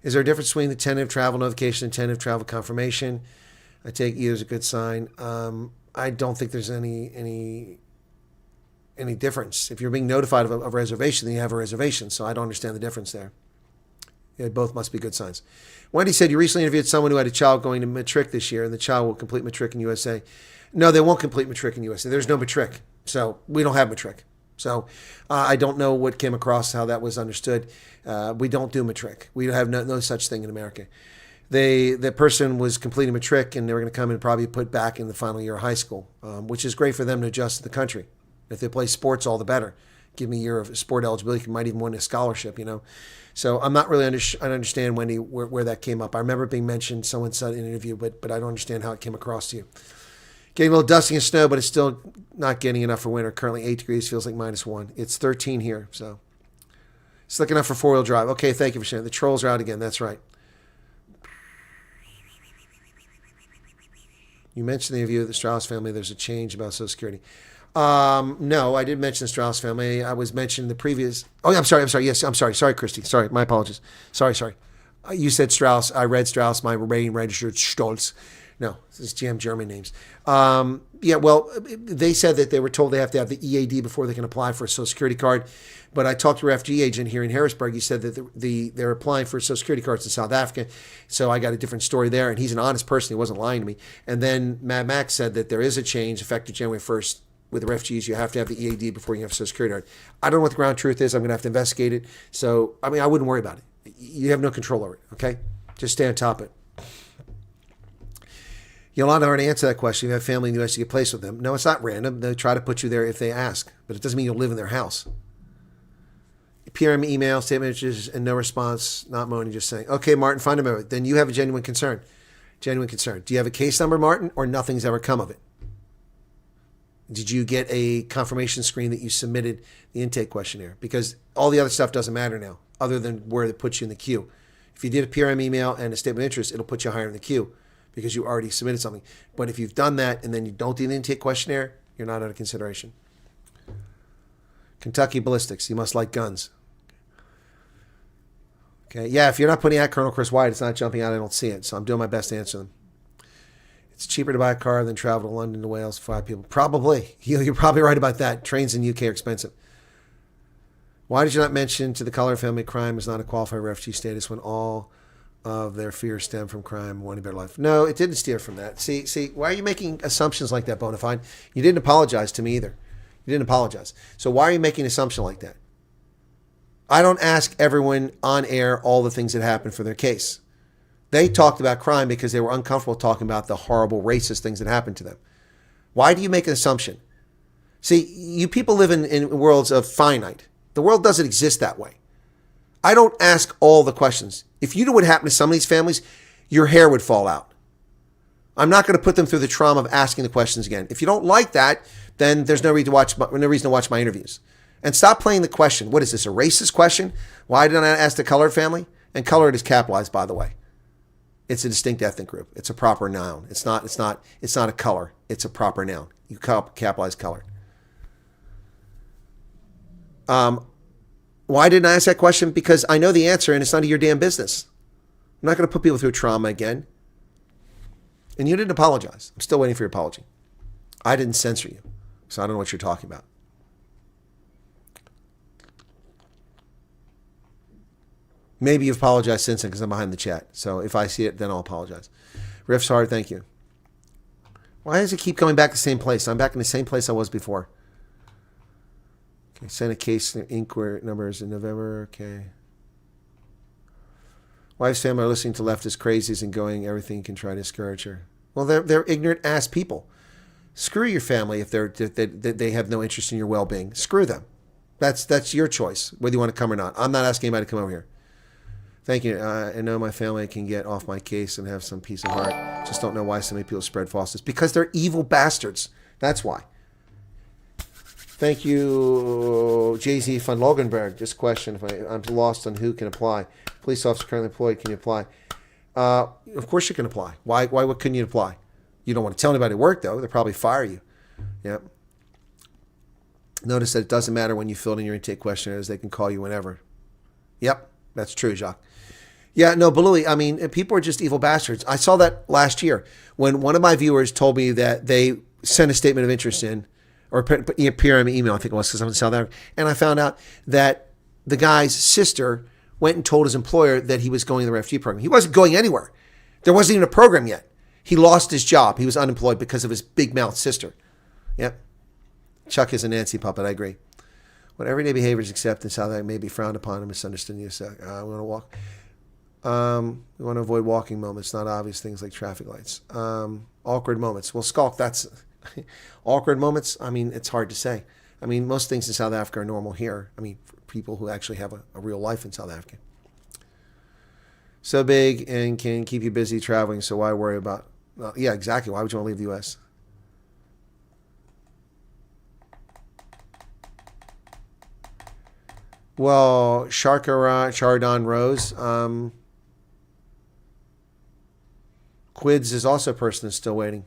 Is there a difference between the tentative travel notification and tentative travel confirmation? I take either as a good sign. I don't think there's any difference. If you're being notified of a reservation, then you have a reservation. So I don't understand the difference there. Yeah, both must be good signs. Wendy said you recently interviewed someone who had a child going to matric this year, and the child will complete matric in USA. No, they won't complete matric in USA. There's no matric. So we don't have matric. So I don't know what came across, how that was understood. We don't do matric. We have no such thing in America. The person was completing matric, and they were going to come and probably put back in the final year of high school, which is great for them to adjust to the country. If they play sports, all the better. Give me a year of sport eligibility. You might even win a scholarship, you know. So I'm not really I understand, Wendy, where that came up. I remember it being mentioned. Someone said in an interview, but I don't understand how it came across to you. Getting a little dusting and snow, but it's still not getting enough for winter. Currently 8 degrees, feels like -1. It's 13 here, so it's looking enough for 4-wheel drive. Okay, thank you for sharing. The trolls are out again. That's right. You mentioned the interview of the Strauss family. There's a change about Social Security. No, I didn't mention the Strauss family. I was mentioning the previous. Oh, I'm sorry. Yes, I'm sorry. Sorry, Christy. Sorry, my apologies. Sorry. You said Strauss. I read Strauss. My rating registered Stoltz. No, this is GM German names. Yeah, well, they said that they were told they have to have the EAD before they can apply for a Social Security card. But I talked to a refugee agent here in Harrisburg. He said that they're applying for Social Security cards in South Africa. So I got a different story there. And he's an honest person. He wasn't lying to me. And then Mad Max said that there is a change effective January 1st. With the refugees, you have to have the EAD before you have a Social Security card. I don't know what the ground truth is. I'm going to have to investigate it. So, I mean, I wouldn't worry about it. You have no control over it, okay? Just stay on top of it. Yolanda already answered that question. You have family in the U.S., you get placed with them. No, it's not random. They try to put you there if they ask, but it doesn't mean you'll live in their house. PRM email, statement and no response, not moaning, just saying, okay, Martin, find a moment. Then you have a genuine concern. Genuine concern. Do you have a case number, Martin, or nothing's ever come of it? Did you get a confirmation screen that you submitted the intake questionnaire? Because all the other stuff doesn't matter now, other than where it puts you in the queue. If you did a PRM email and a statement of interest, it'll put you higher in the queue because you already submitted something. But if you've done that and then you don't do the intake questionnaire, you're not under consideration. Kentucky ballistics. You must like guns. Okay. Yeah, if you're not putting out Colonel Chris Wyatt, it's not jumping out. I don't see it. So I'm doing my best to answer them. It's cheaper to buy a car than travel to London to Wales for 5 people. Probably. You're probably right about that. Trains in the UK are expensive. Why did you not mention to the Color family crime is not a qualified refugee status when all of their fears stem from crime and wanting a better life? No, it didn't steer from that. See, why are you making assumptions like that, Bonafide? You didn't apologize to me either. You didn't apologize. So why are you making an assumption like that? I don't ask everyone on air all the things that happened for their case. They talked about crime because they were uncomfortable talking about the horrible racist things that happened to them. Why do you make an assumption? See, you people live in worlds of finite. The world doesn't exist that way. I don't ask all the questions. If you knew what happened to some of these families, your hair would fall out. I'm not going to put them through the trauma of asking the questions again. If you don't like that, then there's no reason to watch my interviews. And stop playing the question. What is this, a racist question? Why didn't I ask the Colored family? And Colored is capitalized, by the way. It's a distinct ethnic group. It's a proper noun. It's not a color. It's a proper noun. You capitalize color. Why didn't I ask that question? Because I know the answer and it's none of your damn business. I'm not going to put people through trauma again. And you didn't apologize. I'm still waiting for your apology. I didn't censor you. So I don't know what you're talking about. Maybe you've apologized since then because I'm behind the chat. So if I see it, then I'll apologize. Riff's hard, thank you. Why does it keep going back to the same place? I'm back in the same place I was before. Okay, send a case inquiry numbers in November. Okay. Wife's family are listening to leftist crazies and going everything you can try to discourage her. Well, they're ignorant ass people. Screw your family if they have no interest in your well-being. Screw them. That's your choice, whether you want to come or not. I'm not asking anybody to come over here. Thank you. I know my family can get off my case and have some peace of heart. Just don't know why so many people spread falseness. Because they're evil bastards. That's why. Thank you, Jay-Z van Logenberg. Just a question. If I'm lost on who can apply. Police officer currently employed. Can you apply? Of course you can apply. Why couldn't you apply? You don't want to tell anybody to work, though. They'll probably fire you. Yep. Notice that it doesn't matter when you filled in your intake questionnaires. They can call you whenever. Yep. That's true, Jacques. Yeah, no, Balooey, I mean, people are just evil bastards. I saw that last year when one of my viewers told me that they sent a statement of interest in, or PRM email, I think it was, because I'm in South Africa, and I found out that the guy's sister went and told his employer that he was going to the refugee program. He wasn't going anywhere. There wasn't even a program yet. He lost his job. He was unemployed because of his big mouth sister. Yep. Chuck is a Nancy puppet, I agree. When everyday behavior is accepted in South Africa may be frowned upon and misunderstood. We want to walk. We want to avoid walking moments, not obvious things like traffic lights. Awkward moments. Well, Skulk, that's awkward moments. I mean, it's hard to say. I mean, most things in South Africa are normal here. I mean, for people who actually have a real life in South Africa. So big and can keep you busy traveling, so why worry about... yeah, exactly. Why would you want to leave the U.S.? Well, Chardon Rose. Quids is also a person that's still waiting.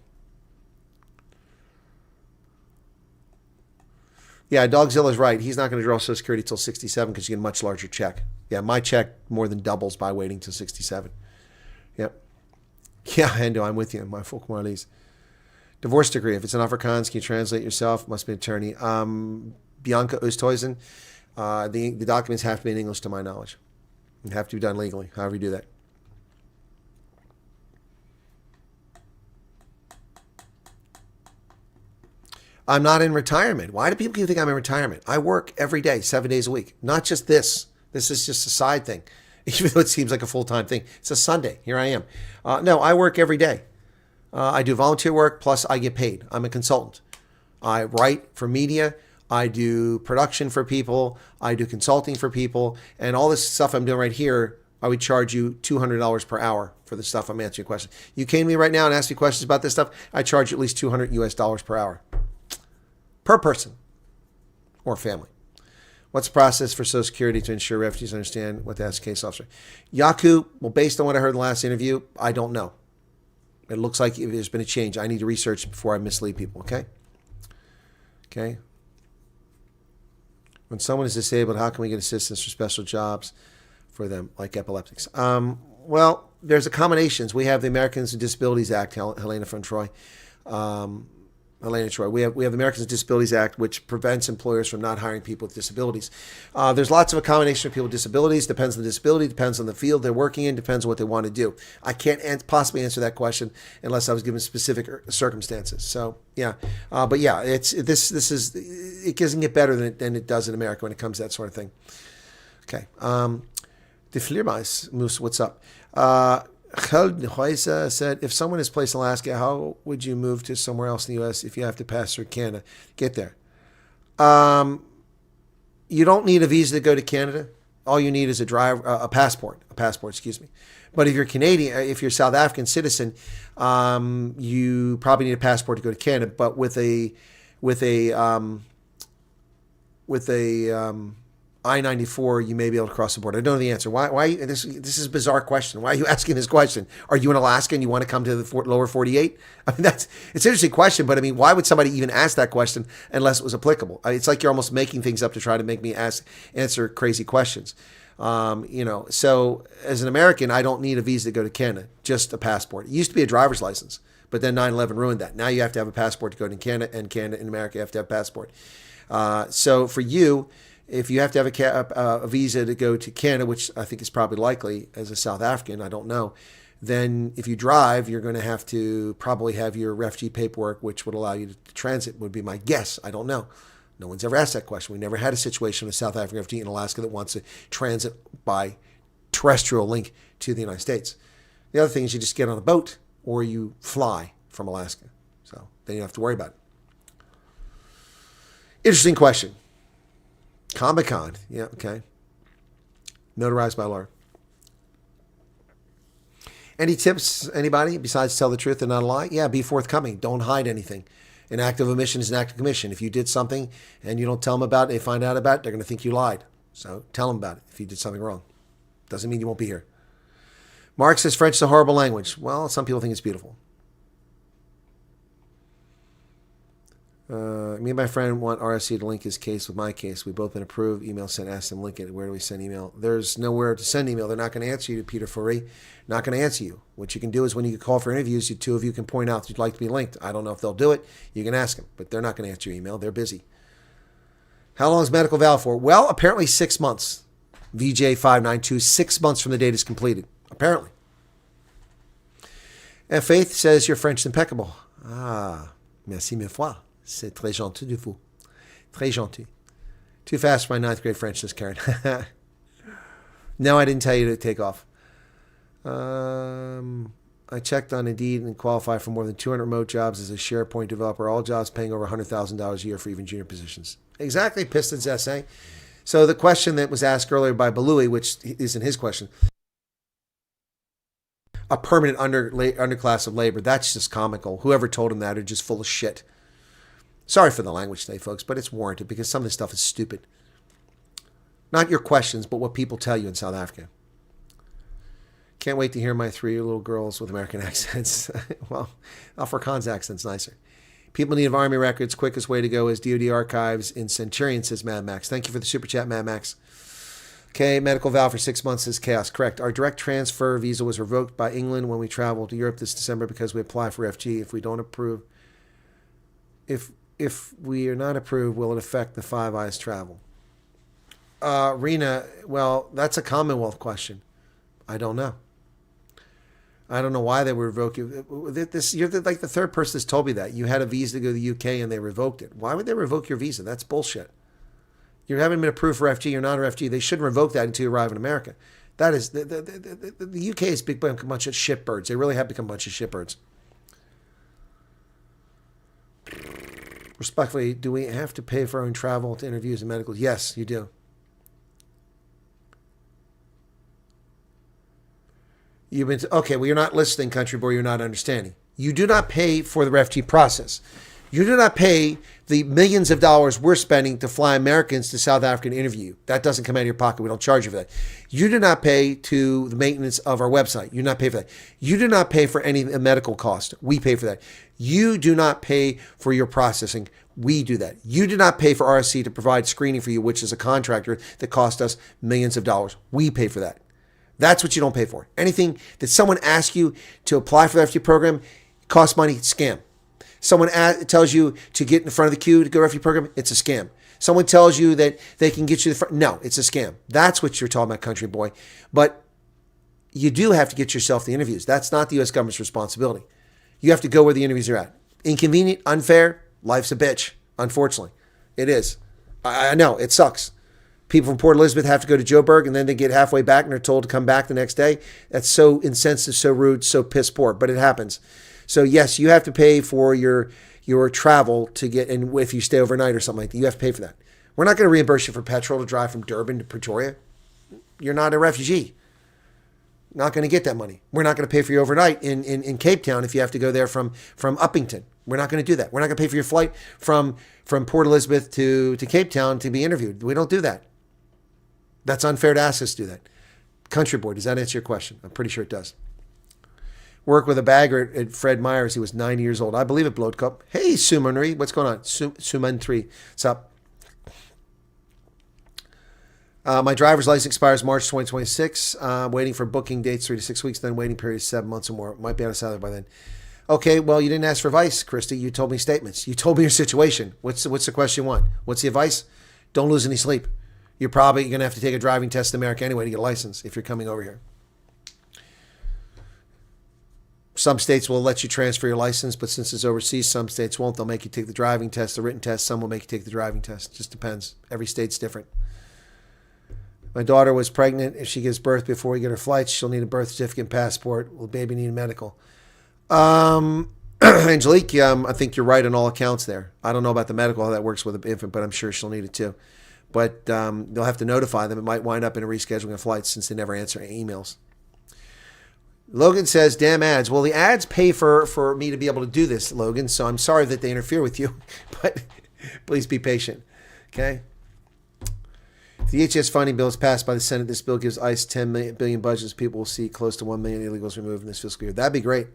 Yeah, Dogzilla's right. He's not going to draw Social Security till 67 because you get a much larger check. Yeah, my check more than doubles by waiting till 67. Yep. Yeah, Hendo, I'm with you. My folk Marlies. Divorce decree. If it's an Afrikaans, can you translate yourself? Must be an attorney. Bianca Oosthuizen. The documents have to be in English to my knowledge. They have to be done legally, however you do that. I'm not in retirement. Why do people think I'm in retirement? I work every day, 7 days a week. Not just this. This is just a side thing. Even though it seems like a full-time thing. It's a Sunday. Here I am. No, I work every day. I do volunteer work, plus I get paid. I'm a consultant. I write for media. I do production for people. I do consulting for people. And all this stuff I'm doing right here, I would charge you $200 per hour for the stuff I'm answering questions. You came to me right now and asked me questions about this stuff, I charge you at least $200 US per hour. Per person or family. What's the process for Social Security to ensure refugees understand what to ask case officer? Yaku, well, based on what I heard in the last interview, I don't know. It looks like there's been a change. I need to research before I mislead people, okay? Okay. When someone is disabled, how can we get assistance for special jobs for them, like epileptics? Well, there's accommodations. We have the Americans with Disabilities Act, Helena from Troy. Elena Troy. We have the Americans with Disabilities Act, which prevents employers from not hiring people with disabilities. There's lots of accommodation for people with disabilities. Depends on the disability, depends on the field they're working in, depends on what they want to do. I can't possibly answer that question unless I was given specific circumstances. So yeah, but yeah, it doesn't get better than it does in America when it comes to that sort of thing. Okay, the Fliermeis Moose, what's up? Heldhäuser said, if someone is placed in Alaska, how would you move to somewhere else in the U.S. if you have to pass through Canada? Get there. You don't need a visa to go to Canada. All you need is a passport. Excuse me. But if you're Canadian, if you're a South African citizen, you probably need a passport to go to Canada. But with a I-94, you may be able to cross the border. I don't know the answer. Why this is a bizarre question. Why are you asking this question? Are you in Alaska and you want to come to the lower 48? I mean, it's an interesting question, but I mean, why would somebody even ask that question unless it was applicable? It's like you're almost making things up to try to make me answer crazy questions. So as an American, I don't need a visa to go to Canada, just a passport. It used to be a driver's license, but then 9/11 ruined that. Now you have to have a passport to go to Canada, and Canada and America have to have a passport. So for you, if you have to have a visa to go to Canada, which I think is probably likely as a South African, I don't know, then if you drive, you're going to have to probably have your refugee paperwork, which would allow you to transit, would be my guess. I don't know. No one's ever asked that question. We never had a situation with a South African refugee in Alaska that wants to transit by terrestrial link to the United States. The other thing is you just get on a boat or you fly from Alaska. So then you don't have to worry about it. Interesting question. Comic-Con. Yeah, okay. Notarized by lawyer. Any tips, anybody, besides tell the truth and not lie? Yeah, be forthcoming. Don't hide anything. An act of omission is an act of commission. If you did something and you don't tell them about it, they find out about it, they're going to think you lied. So tell them about it if you did something wrong. Doesn't mean you won't be here. Mark says French is a horrible language. Well, some people think it's beautiful. Me and my friend want RSC to link his case with my case. We've both been approved. Email sent, ask them link it. Where do we send email? There's nowhere to send email. They're not going to answer you, Peter Furry. Not going to answer you. What you can do is when you call for interviews, you two of you can point out that you'd like to be linked. I don't know if they'll do it. You can ask them, but they're not going to answer your email. They're busy. How long is medical valid for? Well, apparently 6 months. VJ592, 6 months from the date is completed. Apparently. And Faith says your French is impeccable. Ah, merci mille fois. C'est très gentil de vous. Très gentil. Too fast for my 9th grade French, says Karen. No, I didn't tell you to take off. I checked on Indeed and qualify for more than 200 remote jobs as a SharePoint developer. All jobs paying over $100,000 a year for even junior positions. Exactly, Pistons essay. So the question that was asked earlier by Balui, which isn't his question, a permanent underclass of labor, that's just comical. Whoever told him that are just full of shit. Sorry for the language today, folks, but it's warranted because some of this stuff is stupid. Not your questions, but what people tell you in South Africa. Can't wait to hear my 3 little girls with American accents. Well, Afrikaans accent's nicer. People need Army records. Quickest way to go is DoD archives in Centurion, says Mad Max. Thank you for the super chat, Mad Max. Okay, medical valve for 6 months is chaos. Correct. Our direct transfer visa was revoked by England when we traveled to Europe this December because we applied for FG. If we don't approve, if we are not approved, will it affect the Five Eyes travel? Rena, well, that's a Commonwealth question. I don't know. I don't know why they would revoke you. You're like the third person that's told me that. You had a visa to go to the UK and they revoked it. Why would they revoke your visa? That's bullshit. You haven't been approved for FG. You're not an FG. They shouldn't revoke that until you arrive in America. That is the UK has become a bunch of shitbirds. They really have become a bunch of shitbirds. Respectfully, do we have to pay for our own travel to interviews and medicals? Yes, you do. Okay, well, you're not listening, country boy. You're not understanding. You do not pay for the refugee process. You do not pay the millions of dollars we're spending to fly Americans to South Africa and interview you. That doesn't come out of your pocket. We don't charge you for that. You do not pay to the maintenance of our website. You do not pay for that. You do not pay for any medical cost. We pay for that. You do not pay for your processing. We do that. You do not pay for RSC to provide screening for you, which is a contractor that cost us millions of dollars. We pay for that. That's what you don't pay for. Anything that someone asks you to apply for the refugee program costs money, scam. Someone tells you to get in front of the queue to go to the refugee program, it's a scam. Someone tells you that they can get you the front. No, it's a scam. That's what you're talking about, country boy. But you do have to get yourself the interviews. That's not the U.S. government's responsibility. You have to go where the interviews are at. Inconvenient, unfair, life's a bitch, unfortunately. It is. I know, it sucks. People from Port Elizabeth have to go to Joburg and then they get halfway back and they're told to come back the next day. That's so insensitive, so rude, so piss poor, but it happens. So yes, you have to pay for your travel to get, and if you stay overnight or something like that, you have to pay for that. We're not going to reimburse you for petrol to drive from Durban to Pretoria. You're not a refugee. Not going to get that money. We're not going to pay for your overnight in Cape Town if you have to go there from Uppington. We're not going to do that. We're not going to pay for your flight from Port Elizabeth to Cape Town to be interviewed. We don't do that. That's unfair to ask us to do that. Country boy, does that answer your question? I'm pretty sure it does. Work with a bagger at Fred Meyer's. He was 90 years old. I believe it, Blood Cup. Hey, Sumanri. What's going on? Suman3. What's up? My driver's license expires March 2026. Waiting for booking dates 3 to 6 weeks, then waiting period 7 months or more. Might be out of salary by then. Okay, well, you didn't ask for advice, Christy. You told me statements. You told me your situation. What's the question you want? What's the advice? Don't lose any sleep. You're probably going to have to take a driving test in America anyway to get a license if you're coming over here. Some states will let you transfer your license, but since it's overseas, some states won't. They'll make you take the driving test, the written test. Some will make you take the driving test. It just depends. Every state's different. My daughter was pregnant. If she gives birth before we get her flights, she'll need a birth certificate and passport. Will baby need a medical? Angelique, I think you're right on all accounts there. I don't know about the medical, how that works with the infant, but I'm sure she'll need it too. But they'll have to notify them. It might wind up in a rescheduling of flights since they never answer emails. Logan says, damn ads. Well, the ads pay for me to be able to do this, Logan, so I'm sorry that they interfere with you, but please be patient, okay? If the HS funding bill is passed by the Senate, this bill gives ICE $10 billion budgets. People will see close to 1 million illegals removed in this fiscal year. That'd be great.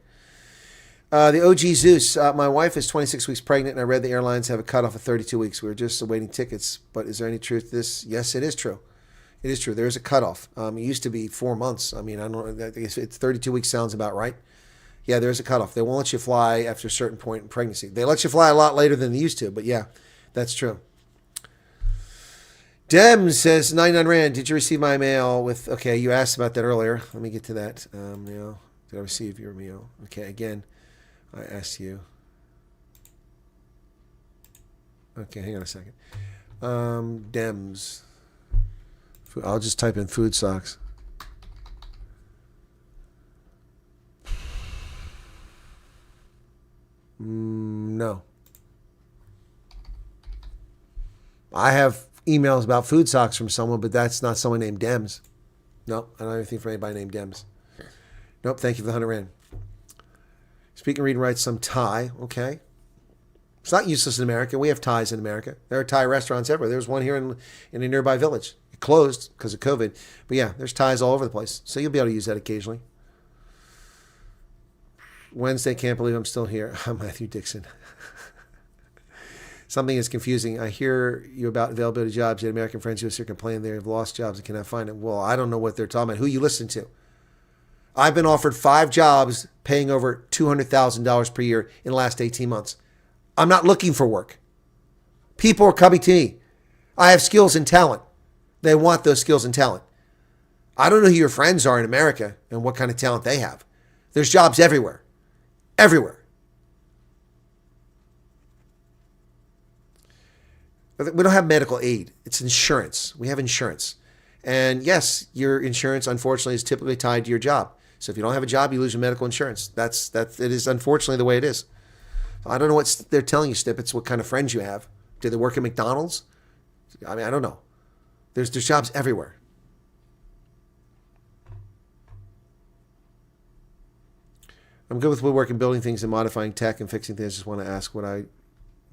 The OG Zeus, my wife is 26 weeks pregnant, and I read the airlines have a cutoff of 32 weeks. We were just awaiting tickets, but is there any truth to this? Yes, it is true. It is true. There is a cutoff. It used to be 4 months. I mean, I don't know. It's 32 weeks sounds about right. Yeah, there is a cutoff. They won't let you fly after a certain point in pregnancy. They let you fly a lot later than they used to, but yeah, that's true. Dem says, 99 Rand, did you receive my mail with, okay, you asked about that earlier. Let me get to that. Did I receive your mail? Okay, again, I asked you. Okay, hang on a second. Dems. I'll just type in food socks. No. I have emails about food socks from someone, but that's not someone named Dems. Nope, I don't have anything from anybody named Dems. Nope, thank you for the 100 Rand. Speak and read and write some Thai. Okay. It's not useless in America. We have Thais in America. There are Thai restaurants everywhere. There's one here in a nearby village. It closed because of COVID. But yeah, there's Thais all over the place. So you'll be able to use that occasionally. Wednesday, can't believe I'm still here. I'm Matthew Dixon. Something is confusing. I hear you about availability of jobs. Yet American friends who are complaining they have lost jobs and cannot find it. Well, I don't know what they're talking about. Who you listen to? I've been offered 5 jobs paying over $200,000 per year in the last 18 months. I'm not looking for work. People are coming to me. I have skills and talent. They want those skills and talent. I don't know who your friends are in America and what kind of talent they have. There's jobs everywhere. Everywhere. We don't have medical aid. It's insurance. We have insurance. And yes, your insurance, unfortunately, is typically tied to your job. So if you don't have a job, you lose your medical insurance. It is unfortunately the way it is. I don't know what they're telling you, Snippets, what kind of friends you have. Do they work at McDonald's? I mean, I don't know. There's jobs everywhere. I'm good with woodworking, building things, and modifying tech and fixing things. Just want to ask what I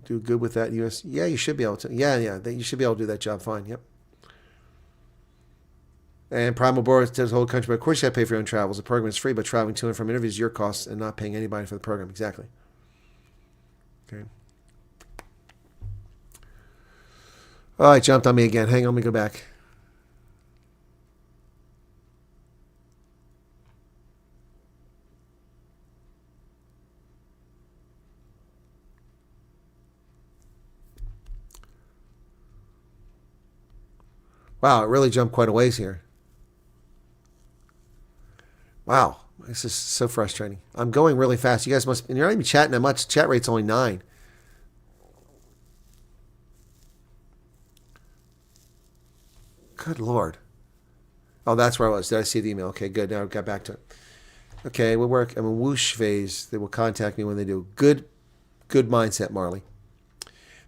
do good with that in US. Yeah, you should be able to. Yeah, you should be able to do that job fine. Yep. And Primal Boris tells the whole country, but of course you have to pay for your own travels. The program is free, but traveling to and from interviews is your cost and not paying anybody for the program. Exactly. Okay. Oh, it jumped on me again. Hang on, let me go back. Wow, it really jumped quite a ways here. Wow, this is so frustrating. I'm going really fast. You guys must, and you're not even chatting that much. Chat rate's only 9. Good Lord. Oh, that's where I was. Did I see the email? Okay, good. Now I got back to it. Okay, we'll work. I'm a whoosh phase. They will contact me when they do. Good mindset, Marley.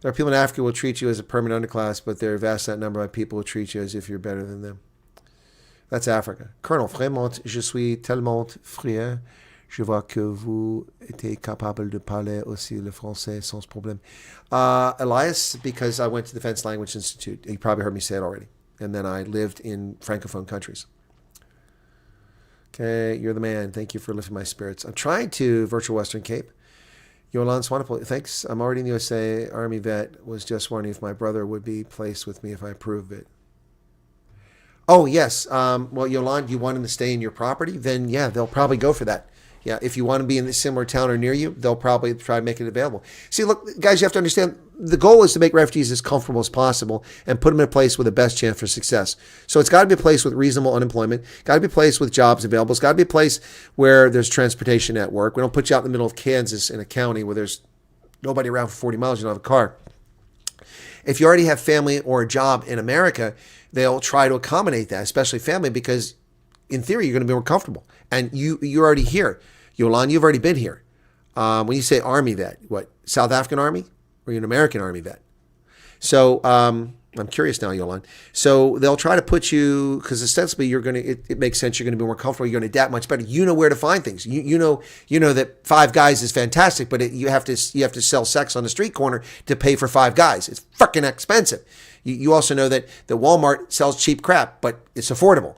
There are people in Africa who will treat you as a permanent underclass, but there are a vast number of people who treat you as if you're better than them. That's Africa. Colonel, vraiment, je suis tellement friand. Je vois que vous êtes capable de parler aussi le français sans problème. Elias, because I went to Defense Language Institute. You probably heard me say it already. and then I lived in Francophone countries. Okay, you're the man. Thank you for lifting my spirits. I'm trying to virtual Western Cape. Yolan Swanepoel, thanks. I'm already in the USA. Army vet. Was just wondering if my brother would be placed with me if I approve it. Oh, yes. Well, Yolan, you want him to stay in your property? Then, yeah, they'll probably go for that. Yeah, if you want to be in a similar town or near you, they'll probably try to make it available. See, look, guys, you have to understand, the goal is to make refugees as comfortable as possible and put them in a place with the best chance for success. So it's got to be a place with reasonable unemployment, got to be a place with jobs available, it's got to be a place where there's transportation at work. We don't put you out in the middle of Kansas in a county where there's nobody around for 40 miles, you don't have a car. If you already have family or a job in America, they'll try to accommodate that, especially family, because in theory, you're going to be more comfortable. And you're already here. Yolan, you've already been here. When you say Army vet, what, South African Army? Or you're an American Army vet? So I'm curious now, Yolan. So they'll try to put you, because ostensibly you're going to, it makes sense, you're going to be more comfortable, you're going to adapt much better. You know where to find things. You know that Five Guys is fantastic, but you have to sell sex on the street corner to pay for Five Guys. It's fucking expensive. You also know that Walmart sells cheap crap, but it's affordable.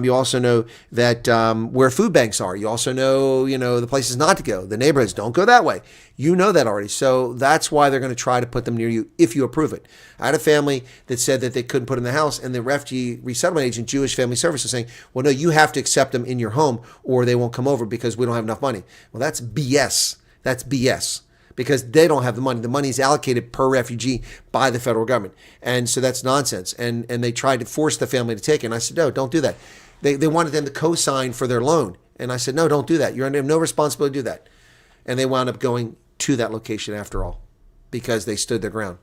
You also know that where food banks are. You also know, the places not to go. The neighborhoods, don't go that way. You know that already. So that's why they're going to try to put them near you if you approve it. I had a family that said that they couldn't put in the house, and the refugee resettlement agent, Jewish Family Services, saying, well, no, you have to accept them in your home or they won't come over because we don't have enough money. Well, that's BS. That's BS. Because they don't have the money. The money is allocated per refugee by the federal government. And so that's nonsense. And they tried to force the family to take it. And I said, no, don't do that. They wanted them to co-sign for their loan. And I said, no, don't do that. You have no responsibility to do that. And they wound up going to that location after all because they stood their ground.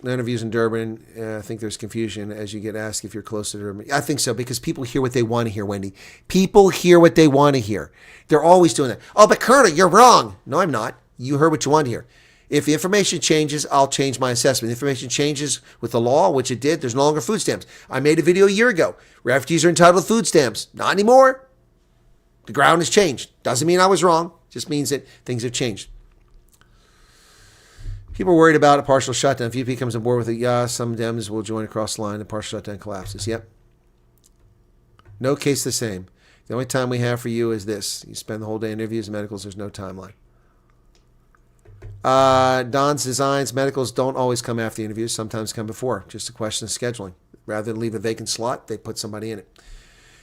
The interviews in Durban, I think there's confusion as you get asked if you're close to Durban. I think so, because people hear what they want to hear, Wendy. People hear what they want to hear. They're always doing that. Oh, but Colonel, you're wrong. No, I'm not. You heard what you want to hear. If the information changes, I'll change my assessment. If the information changes with the law, which it did, there's no longer food stamps. I made a video a year ago. Refugees are entitled to food stamps. Not anymore. The ground has changed. Doesn't mean I was wrong. Just means that things have changed. People are worried about a partial shutdown. If VP comes on board with it, yeah, some Dems will join across the line. The partial shutdown collapses. Yep. No case the same. The only time we have for you is this. You spend the whole day in interviews and medicals. There's no timeline. Don's Designs, medicals don't always come after the interviews. Sometimes come before. Just a question of scheduling. Rather than leave a vacant slot, they put somebody in it.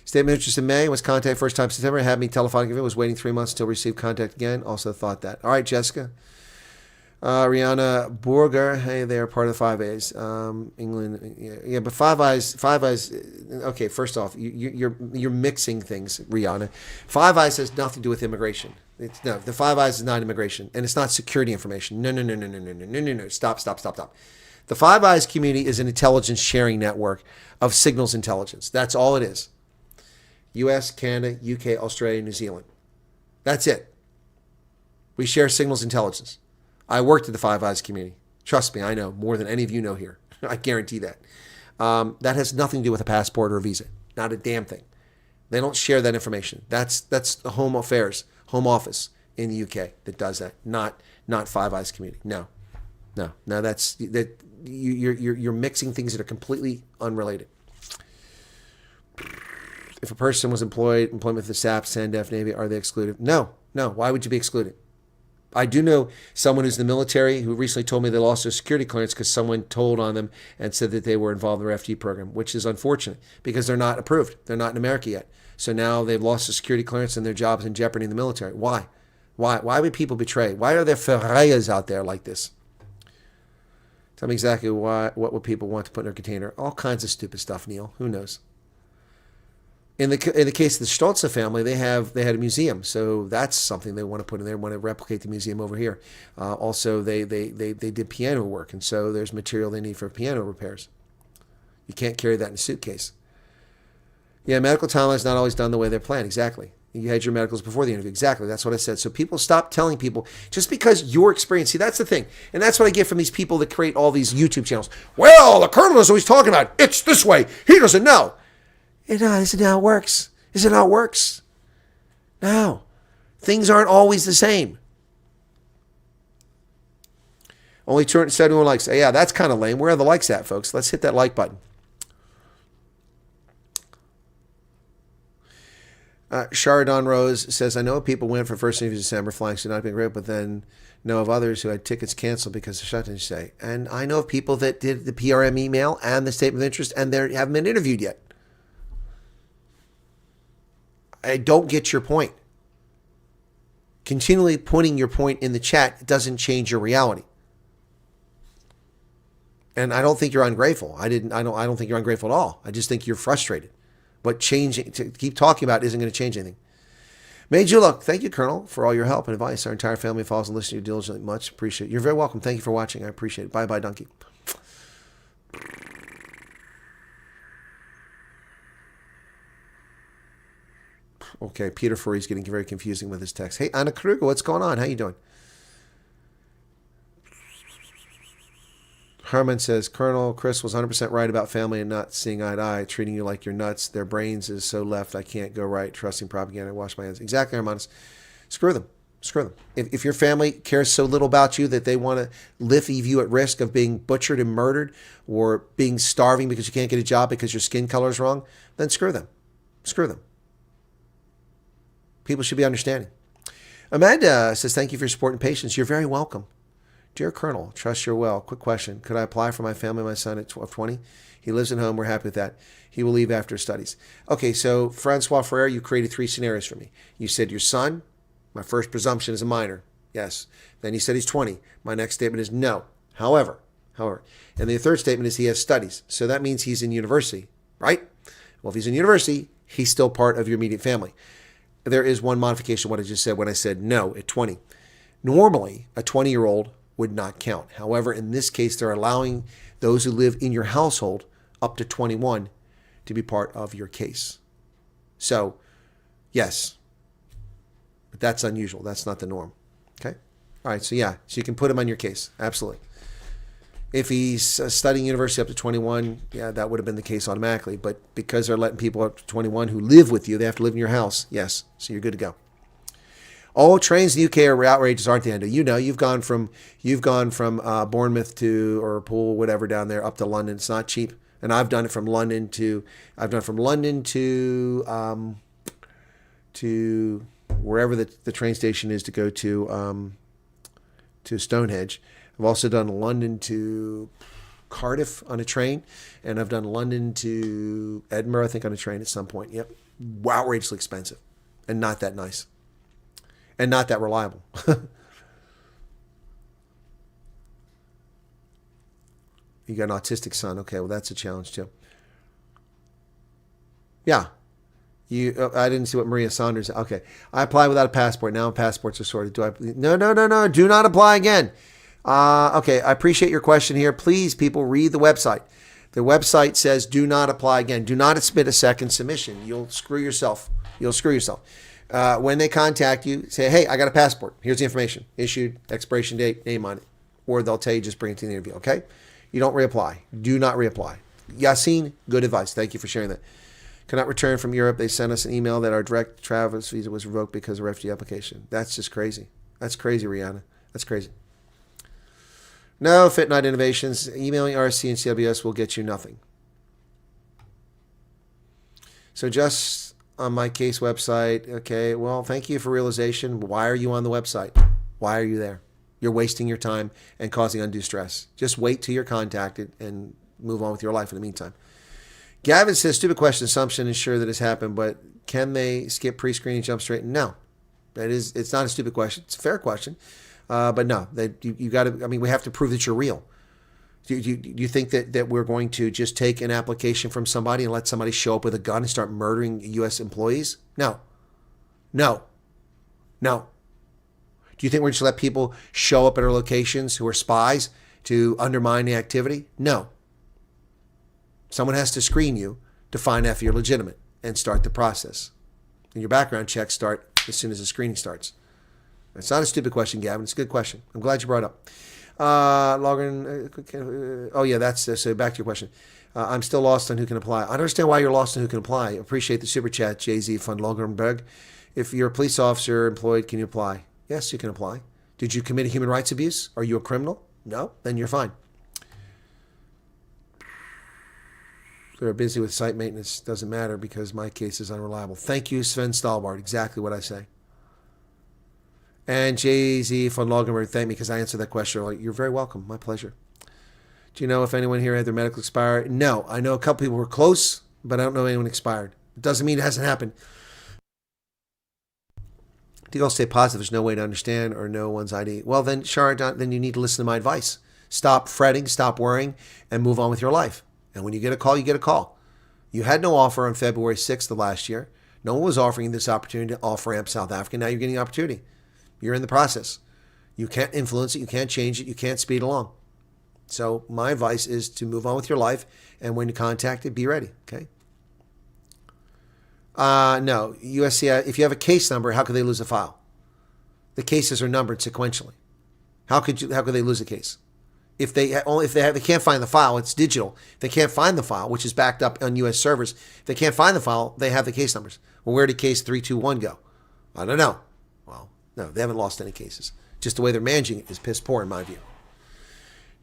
Statement of interest in May. Was contact first time September. Had me telephonic. Was waiting 3 months until received contact again. Also thought that. All right, Jessica. Rihanna Borger, hey, they're part of the Five Eyes. England, yeah, but Five Eyes. Okay, first off, you're mixing things, Rihanna. Five Eyes has nothing to do with immigration. The Five Eyes is not immigration, and it's not security information. No. Stop. The Five Eyes community is an intelligence sharing network of signals intelligence. That's all it is. U.S., Canada, UK, Australia, New Zealand. That's it. We share signals intelligence. I worked at the Five Eyes community. Trust me, I know more than any of you know here. I guarantee that. That has nothing to do with a passport or a visa. Not a damn thing. They don't share that information. That's the Home Affairs, Home Office in the UK that does that. Not Five Eyes community. No. That's that. You're mixing things that are completely unrelated. If a person was employment with the SAP, SANDF, Navy, are they excluded? No. Why would you be excluded? I do know someone who's in the military who recently told me they lost their security clearance because someone told on them and said that they were involved in the refugee program, which is unfortunate because they're not approved. They're not in America yet. So now they've lost their security clearance and their job's in jeopardy in the military. Why? Why would people betray? Why are there ferrayas out there like this? Tell me exactly what would people want to put in their container. All kinds of stupid stuff, Neil. Who knows? In the case of the Stolze family, they had a museum, so that's something they want to put in there. Want to replicate the museum over here. Also, they did piano work, and so there's material they need for piano repairs. You can't carry that in a suitcase. Yeah, medical timeline is not always done the way they're planned. Exactly. You had your medicals before the interview. Exactly. That's what I said. So people stop telling people just because your experience. See, that's the thing, and that's what I get from these people that create all these YouTube channels. Well, the colonel is always talking about it's this way. He doesn't know. Isn't how it works? Is it how it works? No. Things aren't always the same. Only 271 likes. Yeah, that's kind of lame. Where are the likes at, folks? Let's hit that like button. Sharadon Rose says, I know people went for first interview in December, flying should not be great, but then know of others who had tickets canceled because of shutdown today. And I know of people that did the PRM email and the statement of interest, and they haven't been interviewed yet. I don't get your point. Continually putting your point in the chat doesn't change your reality. And I don't think you're ungrateful. I don't think you're ungrateful at all. I just think you're frustrated. But changing to keep talking about isn't going to change anything. May Juluk, thank you, Colonel, for all your help and advice. Our entire family follows and listens to you diligently. Much appreciate it. You're very welcome. Thank you for watching. I appreciate it. Bye-bye, Donkey. Okay, Peter Furry's getting very confusing with his text. Hey, Anna Kruger, what's going on? How you doing? Herman says, Colonel, Chris was 100% right about family and not seeing eye to eye, treating you like you're nuts. Their brains is so left, I can't go right, trusting propaganda. I wash my hands. Exactly, Hermanos. Screw them. Screw them. If your family cares so little about you that they want to leave you at risk of being butchered and murdered or being starving because you can't get a job because your skin color is wrong, then screw them. Screw them. People should be understanding. Amanda says, thank you for your support and patience. You're very welcome. Dear Colonel, trust you're well. Quick question. Could I apply for my family, my son at 20? He lives at home. We're happy with that. He will leave after studies. Okay, so Francois Ferrer, you created 3 scenarios for me. You said your son, my first presumption is a minor. Yes. Then you said he's 20. My next statement is no. However. And the third statement is he has studies. So that means he's in university, right? Well, if he's in university, he's still part of your immediate family. There is one modification of what I just said when I said no at 20. Normally, a 20-year-old would not count. However, in this case, they're allowing those who live in your household up to 21 to be part of your case. So, yes, but that's unusual. That's not the norm. Okay? All right, so yeah, so you can put him on your case. Absolutely. If he's studying university up to 21, yeah, that would have been the case automatically. But because they're letting people up to 21 who live with you, they have to live in your house. Yes, so you're good to go. Oh, trains in the UK are outrageous, aren't they, Endo? You know, you've gone from Bournemouth to or Poole, whatever, down there up to London. It's not cheap, and I've done it from London to wherever the train station is to go to Stonehenge. I've also done London to Cardiff on a train, and I've done London to Edinburgh, I think, on a train at some point. Yep, outrageously expensive, and not that nice. And not that reliable. You got an autistic son. Okay, well, that's a challenge too. Yeah. I didn't see what Maria Saunders. Okay. I applied without a passport. Now passports are sorted. No. Do not apply again. Okay. I appreciate your question here. Please, people, read the website. The website says do not apply again. Do not submit a second submission. You'll screw yourself. When they contact you, say, hey, I got a passport. Here's the information. Issued, expiration date, name on it. Or they'll tell you just bring it to the interview, okay? You don't reapply. Do not reapply. Yassine, good advice. Thank you for sharing that. Cannot return from Europe. They sent us an email that our direct travel visa was revoked because of refugee application. That's just crazy. That's crazy, Rihanna. That's crazy. No, Fit Night Innovations. Emailing RC and CWS will get you nothing. So just on my case website. Okay, well, thank you for realization. Why are you on the website? Why are you there? You're wasting your time and causing undue stress. Just wait till you're contacted and move on with your life in the meantime. Gavin says, stupid question, assumption is sure that it's happened, but can they skip pre-screening, jump straight? No. It's not a stupid question. It's a fair question. But no, you got to, we have to prove that you're real. Do you think that we're going to just take an application from somebody and let somebody show up with a gun and start murdering U.S. employees? No. Do you think we're just let people show up at our locations who are spies to undermine the activity? No. Someone has to screen you to find out if you're legitimate and start the process. And your background checks start as soon as the screening starts. It's not a stupid question, Gavin. It's a good question. I'm glad you brought it up. So back to your question. I'm still lost on who can apply. I understand why you're lost on who can apply. Appreciate the super chat, JZ von Logenberg. If you're a police officer employed, can you apply? Yes, you can apply. Did you commit a human rights abuse? Are you a criminal? No? Then you're fine. They're busy with site maintenance. Doesn't matter because my case is unreliable. Thank you, Sven Stahlbart. Exactly what I say. And Jay-Z von Logenberg, thank me because I answered that question earlier. You're very welcome. My pleasure. Do you know if anyone here had their medical expired? No. I know a couple people were close, but I don't know anyone expired. It doesn't mean it hasn't happened. Do you all stay positive? There's no way to understand or know one's ID. Well, then, Shara, then you need to listen to my advice. Stop fretting, stop worrying, and move on with your life. And when you get a call, you get a call. You had no offer on February 6th of last year. No one was offering you this opportunity to off-ramp South Africa. Now you're getting the opportunity. You're in the process. You can't influence it. You can't change it. You can't speed along. So my advice is to move on with your life. And when you contact it, be ready. Okay? No. USC, if you have a case number, how could they lose a file? The cases are numbered sequentially. How could they lose a case? If they can't find the file, it's digital. If they can't find the file, which is backed up on U.S. servers, if they can't find the file, they have the case numbers. Well, where did case 321 go? I don't know. Well, no, they haven't lost any cases. Just the way they're managing it is piss poor in my view.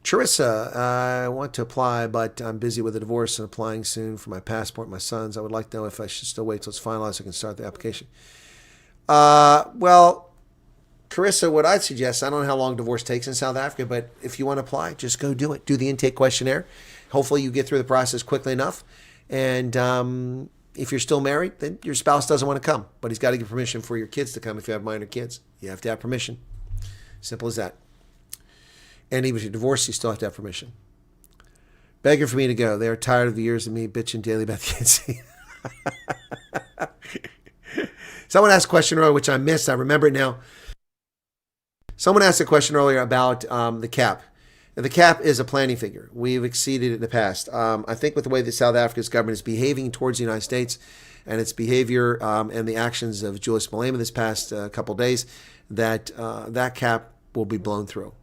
Charissa, I want to apply, but I'm busy with a divorce and applying soon for my passport and my sons. I would like to know if I should still wait till it's finalized so I can start the application. Well, Carissa, what I'd suggest, I don't know how long divorce takes in South Africa, but if you want to apply, just go do it. Do the intake questionnaire. Hopefully you get through the process quickly enough. And if you're still married, then your spouse doesn't want to come, but he's got to give permission for your kids to come if you have minor kids. You have to have permission. Simple as that. And even if you're divorced, you still have to have permission. Begging for me to go. They are tired of the years of me bitching daily about the kids. Someone asked a question earlier, which I missed. I remember it now. Someone asked a question earlier about the cap. And the cap is a planning figure. We've exceeded it in the past. I think with the way that South Africa's government is behaving towards the United States and its behavior and the actions of Julius Malema this past couple of days, that that cap will be blown through.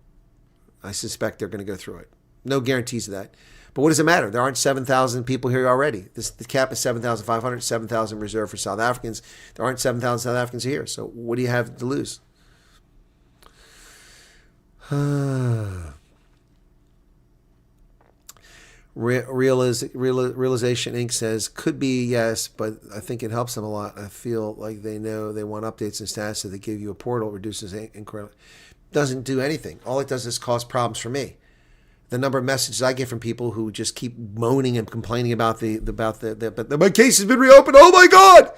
I suspect they're going to go through it. No guarantees of that. But what does it matter? There aren't 7,000 people here already. The cap is 7,500, 7,000 reserved for South Africans. There aren't 7,000 South Africans here. So what do you have to lose? Realization Inc. says, could be yes, but I think it helps them a lot. I feel like they know they want updates and stats, so they give you a portal, reduces incredible. Doesn't do anything. All it does is cause problems for me. The number of messages I get from people who just keep moaning and complaining about my case has been reopened. Oh my God!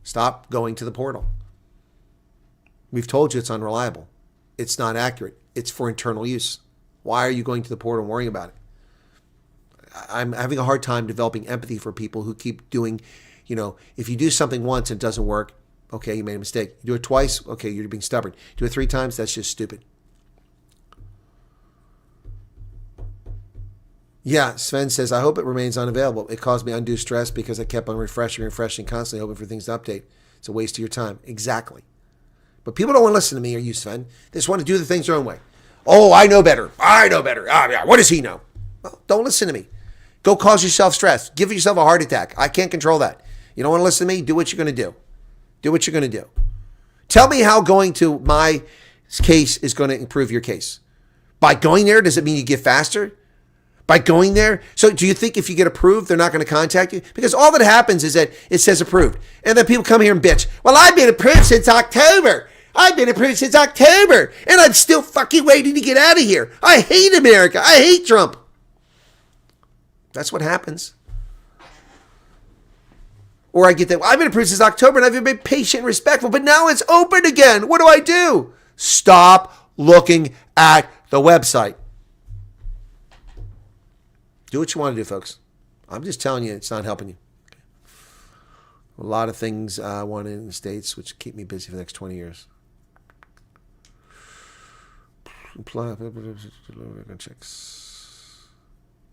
Stop going to the portal. We've told you it's unreliable. It's not accurate. It's for internal use. Why are you going to the portal and worrying about it? I'm having a hard time developing empathy for people who keep doing, if you do something once and it doesn't work, okay, you made a mistake. You do it twice, okay, you're being stubborn. Do it 3 times, that's just stupid. Yeah, Sven says, I hope it remains unavailable. It caused me undue stress because I kept on refreshing constantly, hoping for things to update. It's a waste of your time. Exactly. But people don't want to listen to me or you, Sven. They just want to do the things their own way. Oh, I know better. Yeah, what does he know? Well, don't listen to me. Go cause yourself stress. Give yourself a heart attack. I can't control that. You don't want to listen to me? Do what you're going to do. Do what you're going to do. Tell me how going to my case is going to improve your case. By going there, does it mean you get faster? By going there? So do you think if you get approved, they're not going to contact you? Because all that happens is that it says approved. And then people come here and bitch. Well, I've been approved since October. And I'm still fucking waiting to get out of here. I hate America. I hate Trump. That's what happens. Or I get that, well, I've been approved since October and I've been patient and respectful, but now it's open again. What do I do? Stop looking at the website. Do what you want to do, folks. I'm just telling you, it's not helping you. Okay. A lot of things I want in the States, which keep me busy for the next 20 years.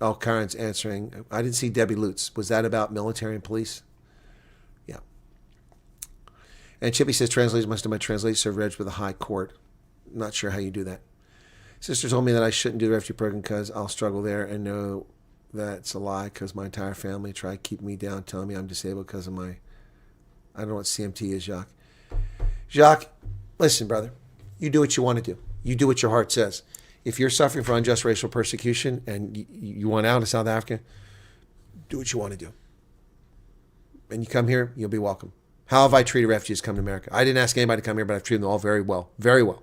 Oh, Karen's answering. I didn't see Debbie Lutz. Was that about military and police? Yeah. And Chippy says, translators must have my translation server edge with a high court. Not sure how you do that. Sister told me that I shouldn't do the refugee program because I'll struggle there and know that's a lie because my entire family tried to keep me down, telling me I'm disabled because of my, I don't know what CMT is, Jacques. Jacques, listen, brother. You do what you want to do. You do what your heart says. If you're suffering from unjust racial persecution and you want out of South Africa, do what you want to do. And you come here, you'll be welcome. How have I treated refugees come to America? I didn't ask anybody to come here, but I've treated them all very well. Very well.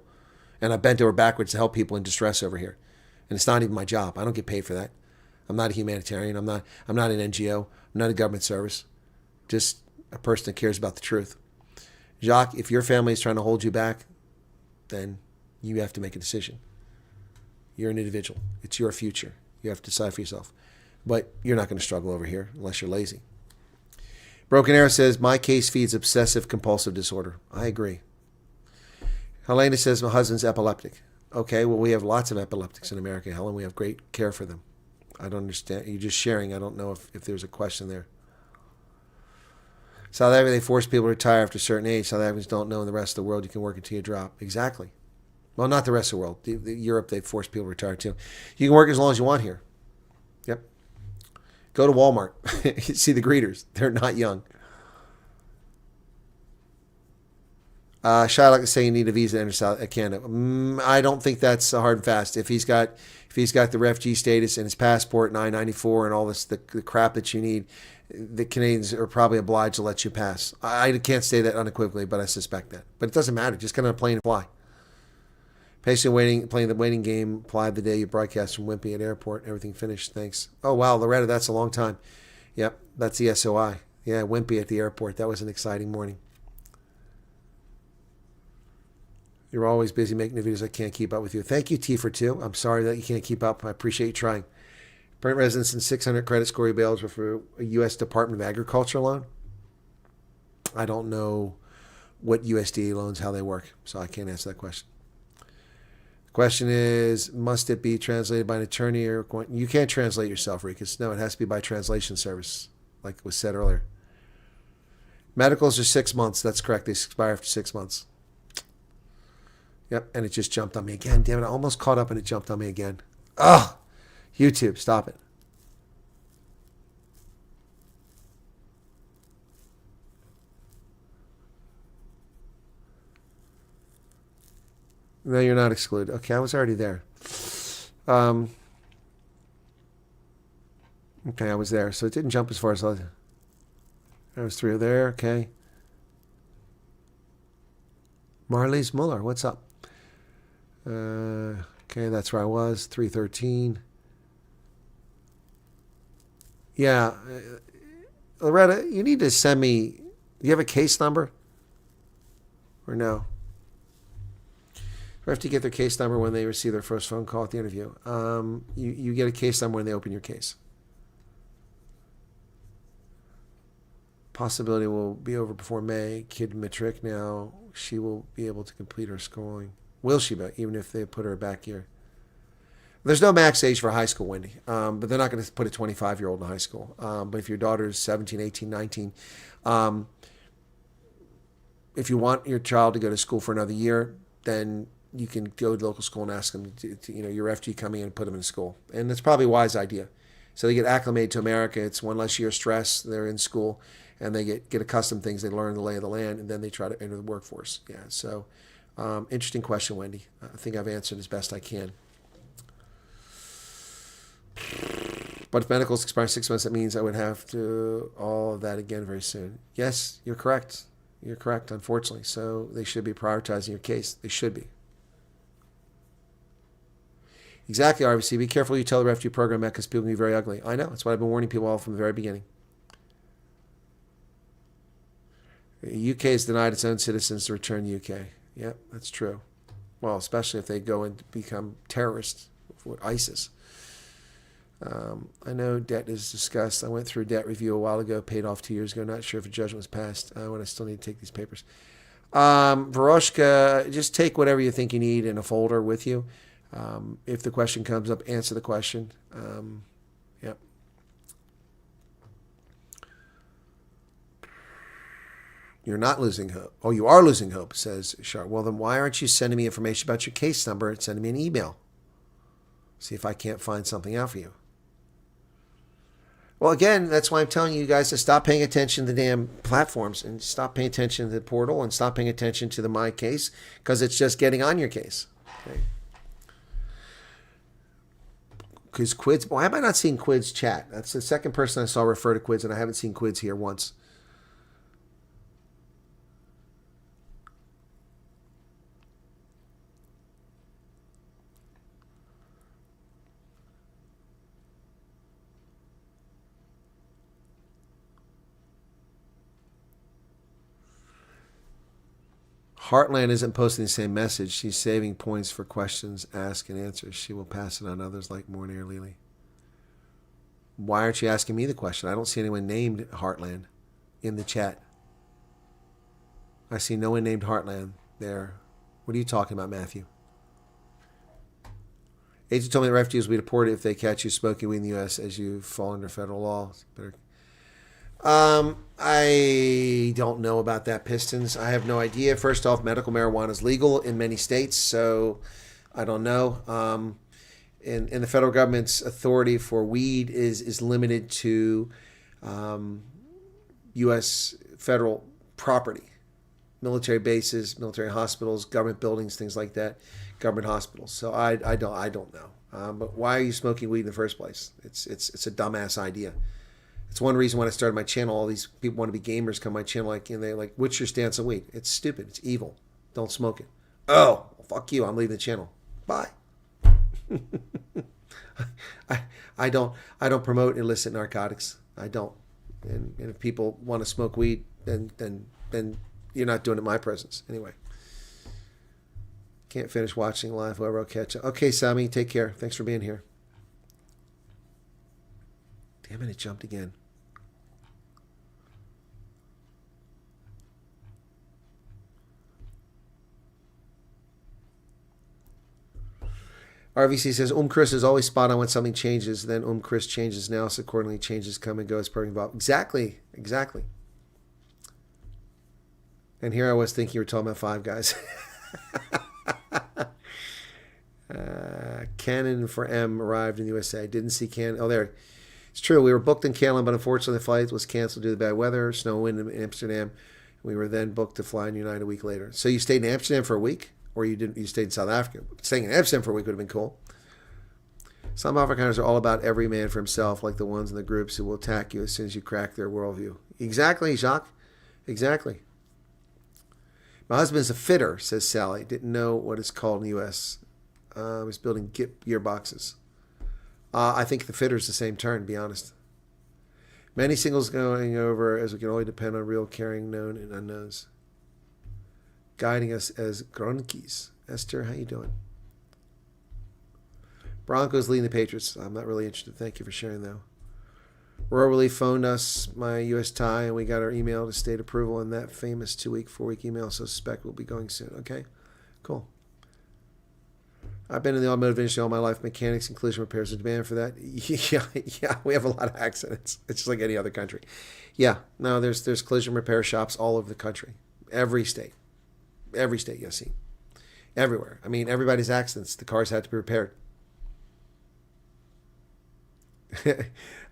And I bent over backwards to help people in distress over here. And it's not even my job. I don't get paid for that. I'm not a humanitarian. I'm not an NGO. I'm not a government service. Just a person that cares about the truth. Jacques, if your family is trying to hold you back, then you have to make a decision. You're an individual. It's your future. You have to decide for yourself. But you're not going to struggle over here unless you're lazy. Broken Arrow says, my case feeds obsessive compulsive disorder. I agree. Helena says, my husband's epileptic. Okay, well, we have lots of epileptics in America, Helen. We have great care for them. I don't understand. You're just sharing. I don't know if there's a question there. South Africa, they force people to retire after a certain age. South Africans don't know in the rest of the world you can work until you drop. Exactly. Well, not the rest of the world. Europe, they force people to retire too. You can work as long as you want here. Yep. Go to Walmart. See the greeters. They're not young. Shylock is saying you need a visa to enter South Canada. I don't think that's hard and fast. If he's got the refugee status and his passport and I-94 and all this the crap that you need, the Canadians are probably obliged to let you pass. I can't say that unequivocally, but I suspect that. But it doesn't matter. Just get on a plane and fly. Patiently playing the waiting game. Applied the day you broadcast from Wimpy at airport. Everything finished. Thanks. Oh, wow, Loretta, that's a long time. Yep, that's the SOI. Yeah, Wimpy at the airport. That was an exciting morning. You're always busy making the videos. I can't keep up with you. Thank you, T for 2. I'm sorry that you can't keep up. I appreciate you trying. Permanent residence and 600 credit score you be eligible for a U.S. Department of Agriculture loan. I don't know what USDA loans, how they work, so I can't answer that question. The question is, must it be translated by an attorney? Or you can't translate yourself, Rikus. No, it has to be by translation service, like was said earlier. Medicals are 6 months. That's correct. They expire after 6 months. Yep, and it just jumped on me again. Damn it, I almost caught up and it jumped on me again. Ugh! YouTube, stop it. No, you're not excluded. Okay, I was already there. Okay, I was there. So it didn't jump as far as I was. There was 3 there, okay. Marlies Muller, what's up? Okay, that's where I was. 313. Yeah. Loretta, you need to send me... Do you have a case number? Or no? Or have to get their case number when they receive their first phone call at the interview. You get a case number when they open your case. Possibility will be over before May. Kid matric now. She will be able to complete her schooling. Will she be, even if they put her back here? There's no max age for high school, Wendy, but they're not going to put a 25-year-old in high school. But if your daughter's 17, 18, 19, if you want your child to go to school for another year, then you can go to the local school and ask them, your refugee coming in and put them in school. And that's probably a wise idea. So they get acclimated to America. It's one less year of stress. They're in school, and they get accustomed to things. They learn the lay of the land, and then they try to enter the workforce. Yeah, so interesting question, Wendy. I think I've answered as best I can. But if medicals expire 6 months, that means I would have to all of that again very soon. Yes, you're correct. You're correct, unfortunately. So they should be prioritizing your case. They should be. Exactly, RBC. Be careful you tell the refugee program that because people can be very ugly. I know. That's what I've been warning people all from the very beginning. The UK has denied its own citizens to return to the UK. Yep, that's true. Well, especially if they go and become terrorists with ISIS. I know debt is discussed. I went through a debt review a while ago, paid off 2 years ago. Not sure if a judgment was passed when I still need to take these papers. Veroshka, just take whatever you think you need in a folder with you. If the question comes up, answer the question. Yep. You're not losing hope. Oh, you are losing hope, says Sharp. Well, then why aren't you sending me information about your case number and sending me an email? See if I can't find something out for you. Well, again, that's why I'm telling you guys to stop paying attention to the damn platforms and stop paying attention to the portal and stop paying attention to the My Case because it's just getting on your case. Okay. Because Quids, why am I not seeing Quids chat? That's the second person I saw refer to Quids, and I haven't seen Quids here once. Heartland isn't posting the same message. She's saving points for questions asked and answers. She will pass it on others like Mornay or Lily. Why aren't you asking me the question? I don't see anyone named Heartland in the chat. I see no one named Heartland there. What are you talking about, Matthew? Agent told me that refugees will be deported if they catch you smoking weed in the U.S. as you fall under federal law. Better. I don't know about that, Pistons. I have no idea. First off, medical marijuana is legal in many states, so I don't know. And the federal government's authority for weed is limited to U.S. federal property, military bases, military hospitals, government buildings, things like that, government hospitals. So I don't know. But why are you smoking weed in the first place? It's a dumbass idea. It's one reason when I started my channel, all these people want to be gamers come my channel and they're like, what's your stance on weed? It's stupid. It's evil. Don't smoke it. Oh, well, fuck you. I'm leaving the channel. Bye. I don't promote illicit narcotics. I don't. And if people want to smoke weed, then you're not doing it in my presence. Anyway. Can't finish watching live. Whoever will catch up. Okay, Sammy, take care. Thanks for being here. Damn it, it jumped again. RVC says, Chris is always spot on when something changes. Then Chris changes now, so accordingly changes come and go as per involved. Exactly. And here I was thinking you were talking about Five Guys. Canon for M arrived in the USA. Didn't see Canon. Oh, there. It's true. We were booked in Kaffee, but unfortunately the flight was canceled due to the bad weather, snow, wind in Amsterdam. We were then booked to fly in United a week later. So you stayed in Amsterdam for a week? Or you didn't? You stayed in South Africa. Staying in Amsterdam for a week would have been cool. Some Afrikaners are all about every man for himself, like the ones in the groups who will attack you as soon as you crack their worldview. Exactly, Jacques. Exactly. My husband's a fitter, says Sally. Didn't know what it's called in the U.S. He's building gearboxes. I think the fitter is the same term, to be honest. Many singles going over as we can only depend on real caring known and unknowns. Guiding us as Gronkies. Esther, how you doing? Broncos leading the Patriots. I'm not really interested. Thank you for sharing, though. Rural Relief phoned us, my U.S. tie, and we got our email to state approval in that famous 2-week, 4-week email, so suspect we'll be going soon. Okay? Cool. I've been in the automotive industry all my life. Mechanics and collision repairs. A demand for that? Yeah, we have a lot of accidents. It's just like any other country. Yeah, no, there's collision repair shops all over the country. Every state you'll see. Everywhere. I mean, everybody's accidents. The cars have to be repaired.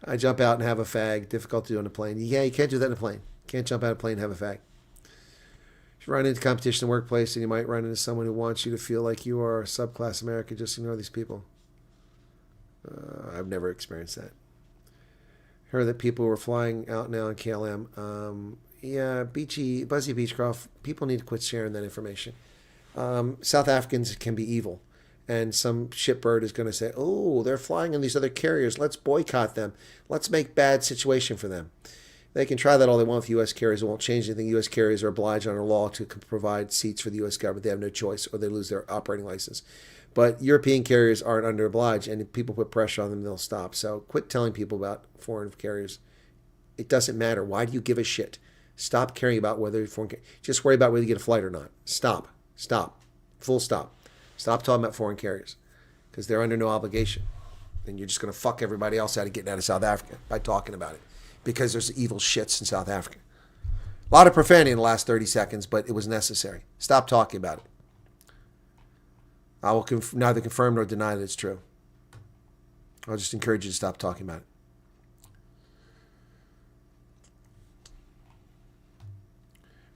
I jump out and have a fag. Difficult to do on a plane. Yeah, you can't do that in a plane. Can't jump out of a plane and have a fag. If you run into competition in the workplace and you might run into someone who wants you to feel like you are a subclass American, just ignore these people. I've never experienced that. Heard that people who are flying out now in KLM. Yeah, Buzzy Beechcroft, people need to quit sharing that information. South Africans can be evil. And some shitbird is going to say, oh, they're flying in these other carriers. Let's boycott them. Let's make bad situation for them. They can try that all they want with U.S. carriers. It won't change anything. U.S. carriers are obliged under law to provide seats for the U.S. government. They have no choice or they lose their operating license. But European carriers aren't under obliged, and if people put pressure on them, they'll stop. So quit telling people about foreign carriers. It doesn't matter. Why do you give a shit? Stop caring about whether foreign carriers. Just worry about whether you get a flight or not. Stop. Full stop. Stop talking about foreign carriers because they're under no obligation. And you're just going to fuck everybody else out of getting out of South Africa by talking about it because there's evil shits in South Africa. A lot of profanity in the last 30 seconds, but it was necessary. Stop talking about it. I will neither confirm nor deny that it's true. I'll just encourage you to stop talking about it.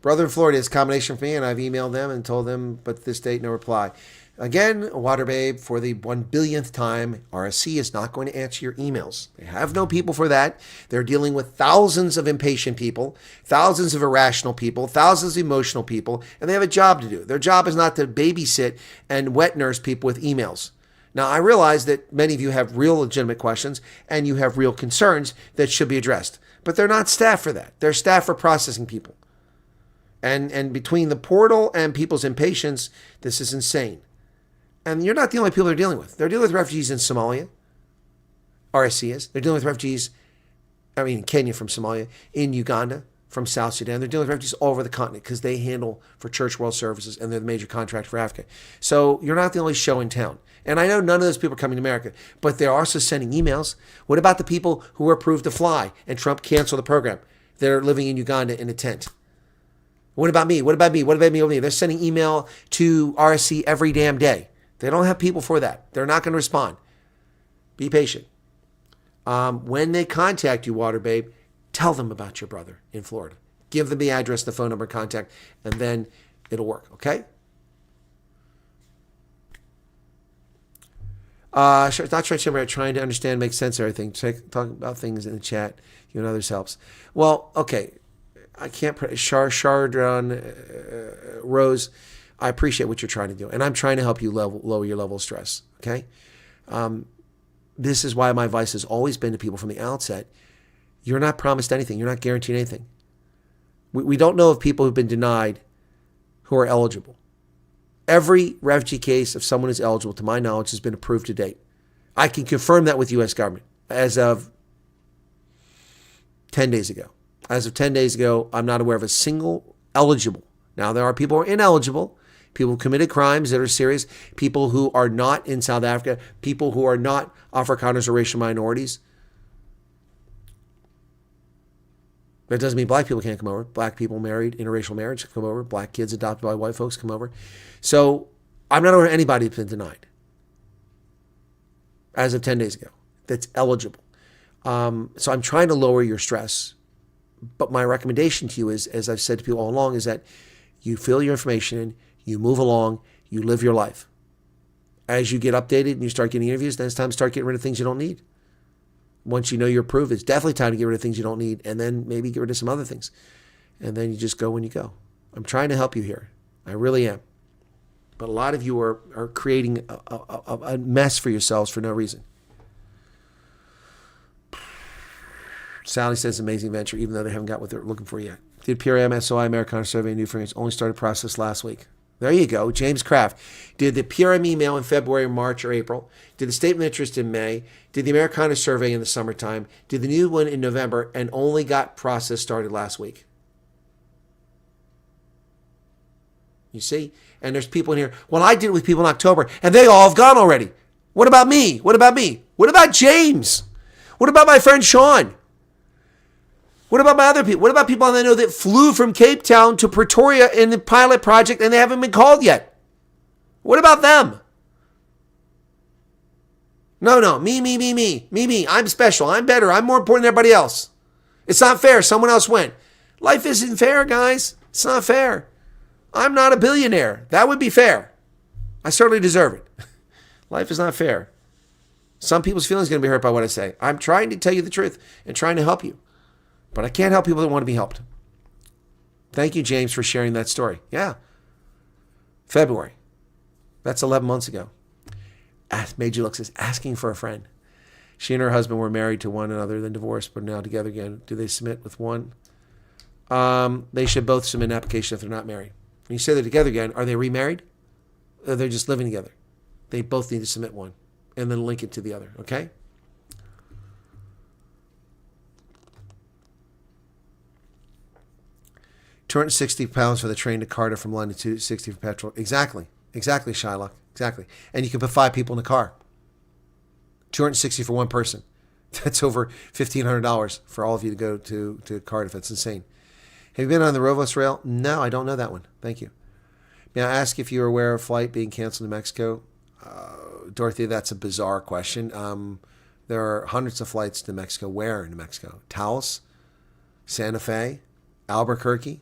Brother in Florida is a combination for me, and I've emailed them and told them, but to this date, no reply. Again, Water Babe, for the 1 billionth time, RSC is not going to answer your emails. They have no people for that. They're dealing with thousands of impatient people, thousands of irrational people, thousands of emotional people, and they have a job to do. Their job is not to babysit and wet nurse people with emails. Now, I realize that many of you have real legitimate questions and you have real concerns that should be addressed, but they're not staff for that. They're staff for processing people. And between the portal and people's impatience, this is insane. And you're not the only people they're dealing with. They're dealing with refugees in Somalia. RSC is. They're dealing with refugees, in Kenya from Somalia, in Uganda from South Sudan. They're dealing with refugees all over the continent because they handle for Church World Services and they're the major contractor for Africa. So you're not the only show in town. And I know none of those people are coming to America, but they're also sending emails. What about the people who were approved to fly and Trump canceled the program? They're living in Uganda in a tent. What about me? What about me? What about me over here? They're sending email to RSC every damn day. They don't have people for that. They're not going to respond. Be patient. When they contact you, Water Babe, tell them about your brother in Florida. Give them the address, the phone number, contact, and then it'll work, okay? Not trying to understand, make sense of everything. Talk about things in the chat. You and others helps. Well, okay. I can't. Chardron Rose, I appreciate what you're trying to do, and I'm trying to help you lower your level of stress. Okay, this is why my advice has always been to people from the outset: you're not promised anything. You're not guaranteed anything. We don't know of people who've been denied who are eligible. Every refugee case of someone who's eligible, to my knowledge, has been approved to date. I can confirm that with the U.S. government as of 10 days ago. As of 10 days ago, I'm not aware of a single eligible. Now, there are people who are ineligible, people who committed crimes that are serious, people who are not in South Africa, people who are not Afrikaners or racial minorities. That doesn't mean black people can't come over. Black people married, interracial marriage come over. Black kids adopted by white folks come over. So I'm not aware of anybody who's been denied as of 10 days ago that's eligible. So I'm trying to lower your stress. But my recommendation to you is, as I've said to people all along, is that you fill your information in, you move along, you live your life. As you get updated and you start getting interviews, then it's time to start getting rid of things you don't need. Once you know you're approved, it's definitely time to get rid of things you don't need, and then maybe get rid of some other things. And then you just go when you go. I'm trying to help you here. I really am. But a lot of you are creating a mess for yourselves for no reason. Sally says amazing venture, even though they haven't got what they're looking for yet. Did PRM, SOI, Americana Survey, and New Friends only started process last week? There you go. James Kraft. Did the PRM email in February, March, or April? Did the statement of interest in May? Did the Americana Survey in the summertime? Did the new one in November, and only got process started last week? You see? And there's people in here, well, I did it with people in October, and they all have gone already. What about me? What about me? What about James? What about my friend Sean? What about my other people? What about people I know that flew from Cape Town to Pretoria in the pilot project and they haven't been called yet? What about them? No. Me. I'm special. I'm better. I'm more important than everybody else. It's not fair. Someone else went. Life isn't fair, guys. It's not fair. I'm not a billionaire. That would be fair. I certainly deserve it. Life is not fair. Some people's feelings are going to be hurt by what I say. I'm trying to tell you the truth and trying to help you. But I can't help people that want to be helped. Thank you, James, for sharing that story. Yeah. February. That's 11 months ago. Made you look, says, asking for a friend. She and her husband were married to one another, then divorced, but now together again. Do they submit with one? They should both submit an application if they're not married. When you say they're together again, are they remarried? Or they're just living together? They both need to submit one and then link it to the other, okay? £260 for the train to Cardiff from London, $260 for petrol. Exactly, Shylock. Exactly. And you can put 5 people in the car. $260 for one person. That's over $1,500 for all of you to go to Cardiff. That's insane. Have you been on the Rovos Rail? No, I don't know that one. Thank you. May I ask if you're aware of a flight being canceled in Mexico? Dorothy, that's a bizarre question. There are hundreds of flights to Mexico. Where in New Mexico? Taos? Santa Fe? Albuquerque?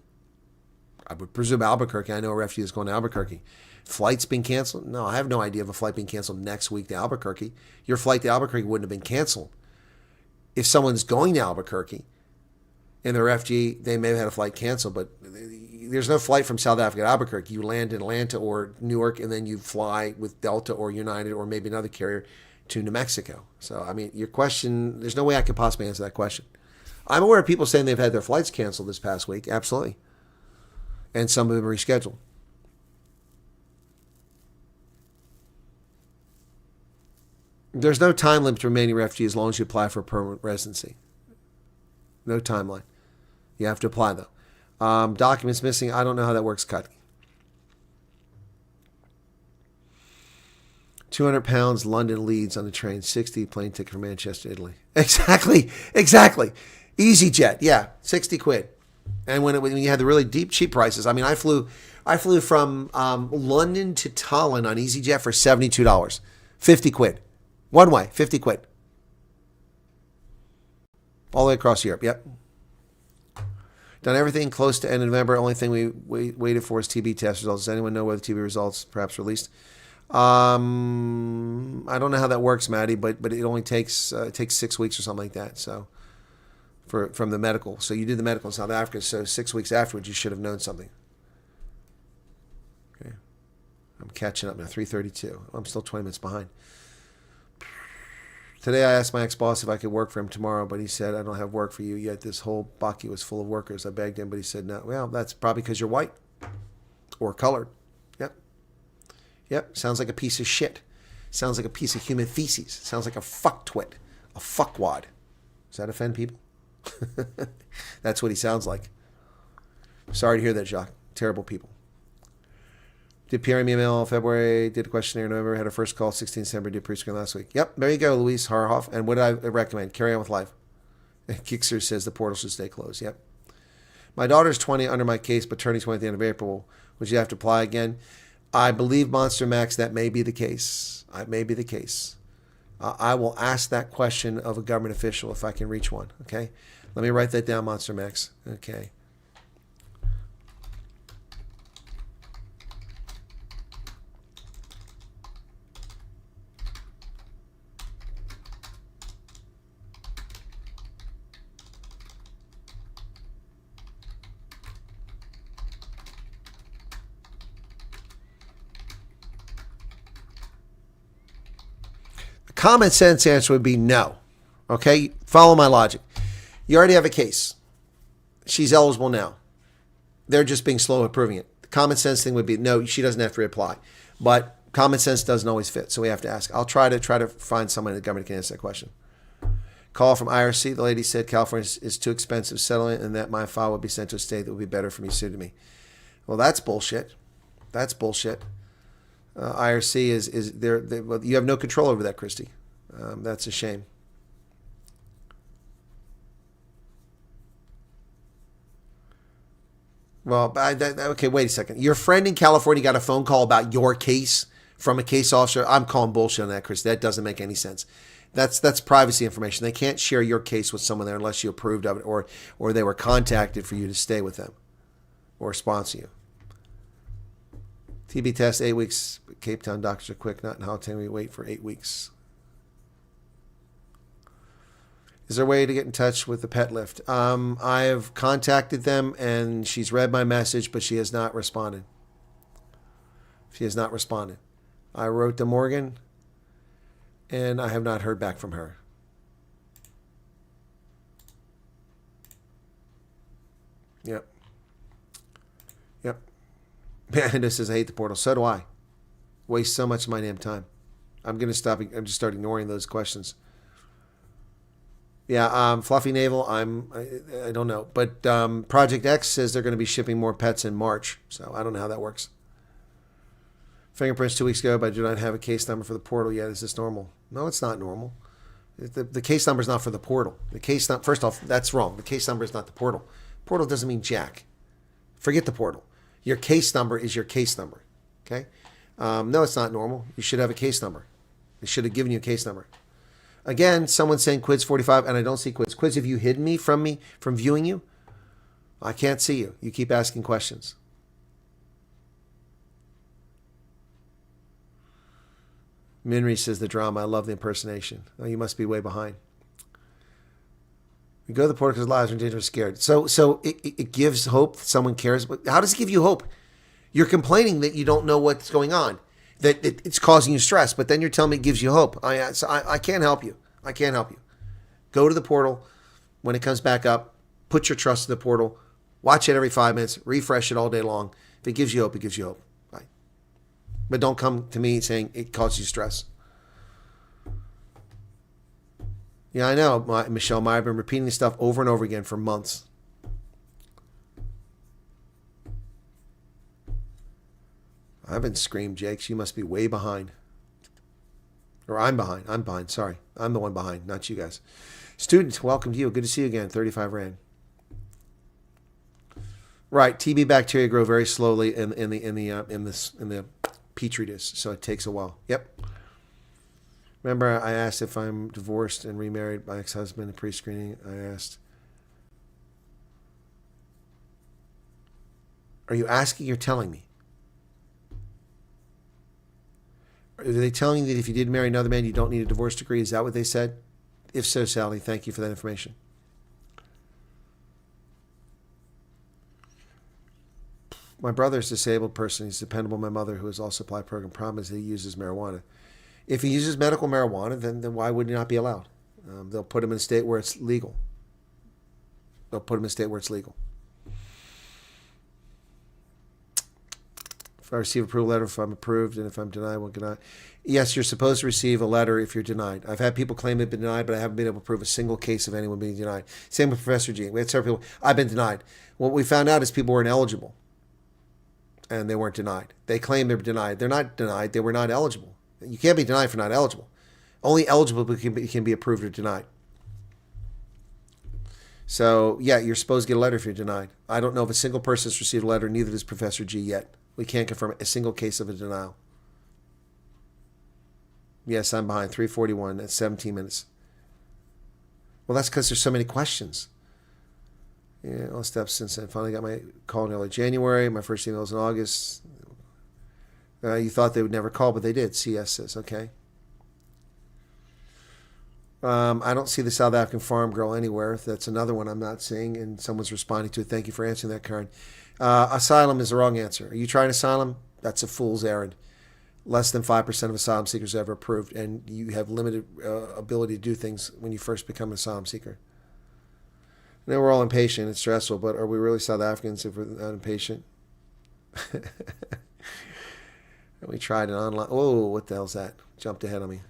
I would presume Albuquerque. I know a refugee is going to Albuquerque. Flights being canceled? No, I have no idea of a flight being canceled next week to Albuquerque. Your flight to Albuquerque wouldn't have been canceled. If someone's going to Albuquerque and they're refugee, they may have had a flight canceled, but there's no flight from South Africa to Albuquerque. You land in Atlanta or Newark, and then you fly with Delta or United or maybe another carrier to New Mexico. So, I mean, your question, there's no way I could possibly answer that question. I'm aware of people saying they've had their flights canceled this past week. Absolutely. And some of them rescheduled. There's no time limit to remaining refugee as long as you apply for permanent residency. No timeline. You have to apply, though. Documents missing. I don't know how that works, Cut. 200 pounds, London, Leeds on the train. 60 plane ticket from Manchester, Italy. Exactly. EasyJet. Yeah, 60 quid. And when you had the really cheap prices, I mean, I flew from London to Talon on EasyJet for $72. 50 quid. One way, 50 quid. All the way across Europe, yep. Done everything close to end of November. Only thing we waited for is TB test results. Does anyone know whether TB results perhaps released? I don't know how that works, Maddie, but it only takes 6 weeks or something like that. So from the medical. So you did the medical in South Africa, so 6 weeks afterwards you should have known something. Okay. I'm catching up now, 3:32. I'm still 20 minutes behind. Today I asked my ex-boss if I could work for him tomorrow, but he said, I don't have work for you yet. This whole Baki was full of workers. I begged him, but he said, no. Well, that's probably because you're white or colored. Yep. Sounds like a piece of shit. Sounds like a piece of human feces. Sounds like a fucktwit, a fuckwad. Does that offend people? That's what he sounds like. Sorry to hear that, Jacques. Terrible people. Did PR me email February, did a questionnaire in November, had a first call 16 December, did pre-screen last week. Yep, there you go, Luis Harhoff. And what do I recommend? Carry on with life. Kickster says the portal should stay closed. Yep. My daughter's 20 under my case, but turning 20 at the end of April. Would you have to apply again? I believe, Monster Max, that may be the case. It may be the case. I will ask that question of a government official if I can reach one. Okay? Let me write that down, Monster Max. Okay. Common sense answer would be no. Okay? Follow my logic. You already have a case. She's eligible now. They're just being slow at proving it. The common sense thing would be no, she doesn't have to reapply. But common sense doesn't always fit, so we have to ask. I'll try to find someone in the government who can answer that question. Call from IRC. The lady said California is too expensive settlement and that my file would be sent to a state that would be better for me sued me. Well, that's bullshit. That's bullshit. IRC is there. Well, you have no control over that, Christy. That's a shame. Well, okay, wait a second. Your friend in California got a phone call about your case from a case officer. I'm calling bullshit on that, Chris. That doesn't make any sense. That's privacy information. They can't share your case with someone there unless you approved of it or they were contacted for you to stay with them or sponsor you. TB test 8 weeks. Cape Town doctors are quick. Not in Gauteng. We wait for 8 weeks. Is there a way to get in touch with the pet lift? I have contacted them and she's read my message, but she has not responded. She has not responded. I wrote to Morgan and I have not heard back from her. Yep. Panda says, I hate the portal. So do I. Waste so much of my damn time. I'm going to stop. I'm just start ignoring those questions. Yeah, Fluffy Navel, I don't know. But Project X says they're going to be shipping more pets in March. So I don't know how that works. Fingerprints 2 weeks ago, but I do not have a case number for the portal yet. Is this normal? No, it's not normal. The case number is not for the portal. First off, that's wrong. The case number is not the portal. Portal doesn't mean jack. Forget the portal. Your case number is your case number. Okay? No, it's not normal. You should have a case number. They should have given you a case number. Again, someone's saying Quids 45, and I don't see Quids. Quids, have you hidden me from viewing you? I can't see you. You keep asking questions. Minri says the drama. I love the impersonation. Oh, you must be way behind. We go to the portal because lives are in danger, scared. So it gives hope that someone cares. But how does it give you hope? You're complaining that you don't know what's going on, that it's causing you stress, but then you're telling me it gives you hope. I can't help you. I can't help you. Go to the portal when it comes back up. Put your trust in the portal. Watch it every 5 minutes. Refresh it all day long. If it gives you hope, it gives you hope. Right? But don't come to me saying it causes you stress. Yeah, I know, Michelle Meyer. I've been repeating this stuff over and over again for months. I've been screamed, Jake. You must be way behind. Or I'm behind. I'm behind. Sorry. I'm the one behind, not you guys. Student, welcome to you. Good to see you again. 35 Rand. Right. TB bacteria grow very slowly in the petri dish, so it takes a while. Yep. Remember, I asked if I'm divorced and remarried. My ex-husband in pre-screening. I asked, "Are you asking or telling me? Are they telling you that if you did marry another man, you don't need a divorce decree? Is that what they said? If so, Sally, thank you for that information." My brother's a disabled person. He's dependable on my mother, who is also supply program. Problem is he uses marijuana. If he uses medical marijuana, then why would he not be allowed? They'll put him in a state where it's legal. If I receive approval letter, if I'm approved, and if I'm denied, what can I? Yes, you're supposed to receive a letter if you're denied. I've had people claim they've been denied, but I haven't been able to prove a single case of anyone being denied. Same with Professor G. We had several people, I've been denied. What we found out is people weren't eligible, and they weren't denied. They claim they're denied. They're not denied. They were not eligible. You can't be denied for not eligible. Only eligible can be approved or denied. So, yeah, you're supposed to get a letter if you're denied. I don't know if a single person has received a letter, neither does Professor G yet. We can't confirm a single case of a denial. Yes, I'm behind. 3:41. That's 17 minutes. Well, that's because there's so many questions. Yeah, all steps since then. Finally got my call in early January. My first email was in August. You thought they would never call, but they did. CS says, okay. I don't see the South African farm girl anywhere. That's another one I'm not seeing, and someone's responding to it. Thank you for answering that, Karen. Asylum is the wrong answer. Are you trying asylum? That's a fool's errand. Less than 5% of asylum seekers are ever approved, and you have limited ability to do things when you first become an asylum seeker. I know we're all impatient. It's stressful, but are we really South Africans if we're not impatient? We tried an online. Oh, what the hell's that? Jumped ahead on me.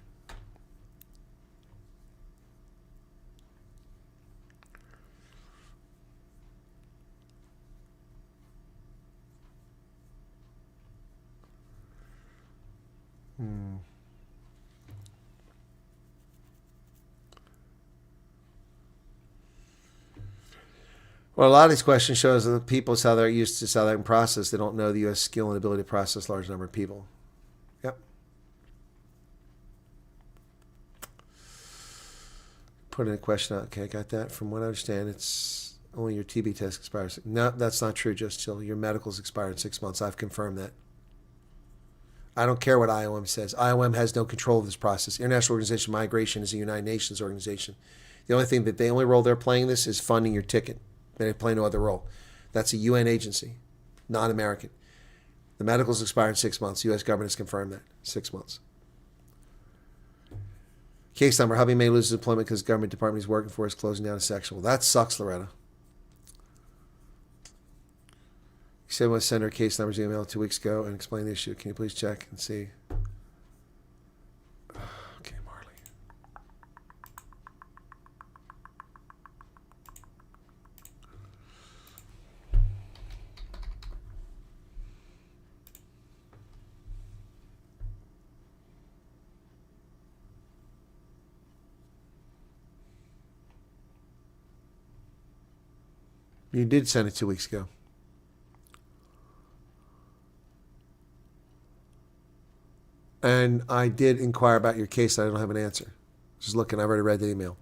Well, a lot of these questions shows that people how they're used to South African process. They don't know the U.S. skill and ability to process a large number of people. Yep. Put in a question out. Okay, I got that. From what I understand, it's only your TB test expires. No, that's not true, just Jill. Your medical's expired in 6 months. I've confirmed that. I don't care what IOM says. IOM has no control of this process. International Organization of Migration is a United Nations organization. The only role they're playing this is funding your ticket. They play no other role. That's a UN agency, not American. The medicals expire in 6 months. The U.S. government has confirmed that. 6 months. Case number, hubby may lose his employment because the government department he's working for is closing down a section. Well, that sucks, Loretta. You said we want to send her case numbers email 2 weeks ago and explain the issue. Can you please check and see? Okay, Marley. You did send it 2 weeks ago. And I did inquire about your case. I don't have an answer. Just looking, I've already read the email.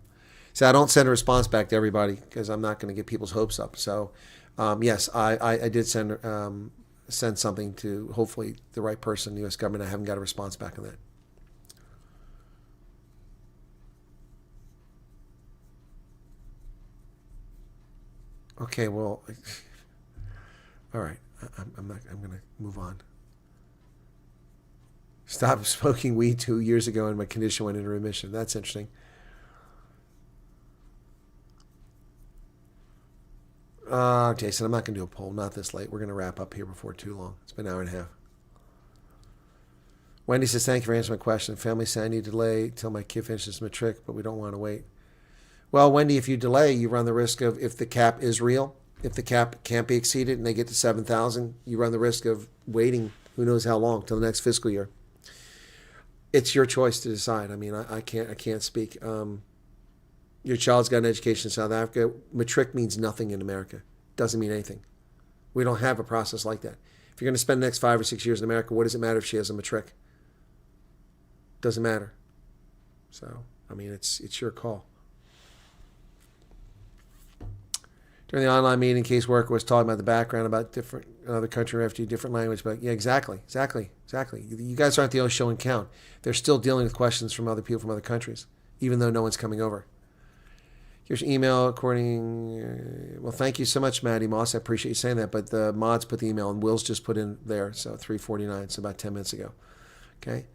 So I don't send a response back to everybody because I'm not going to get people's hopes up. So yes, I did send something to hopefully the right person, the U.S. government. I haven't got a response back on that. Okay, well, all right. I'm going to move on. Stopped smoking weed 2 years ago and my condition went into remission. That's interesting. Jason, I'm not going to do a poll. Not this late. We're going to wrap up here before too long. It's been an hour and a half. Wendy says, thank you for answering my question. Family said I need to delay till my kid finishes matric, but we don't want to wait. Well, Wendy, if you delay, you run the risk of, if the cap is real, if the cap can't be exceeded and they get to 7,000, you run the risk of waiting who knows how long till the next fiscal year. It's your choice to decide. I mean, I can't speak. Your child's got an education in South Africa. Matric means nothing in America. Doesn't mean anything. We don't have a process like that. If you're going to spend the next 5 or 6 years in America, what does it matter if she has a matric? Doesn't matter. So, I mean, it's your call. During the online meeting, caseworker was talking about the background about different another country refugee, different language. But yeah, exactly. You guys aren't the only show and count. They're still dealing with questions from other people from other countries, even though no one's coming over. Here's your email according. Well, thank you so much, Maddie Moss. I appreciate you saying that. But the mods put the email, and Will's just put in there. So 3:49. So about 10 minutes ago. Okay.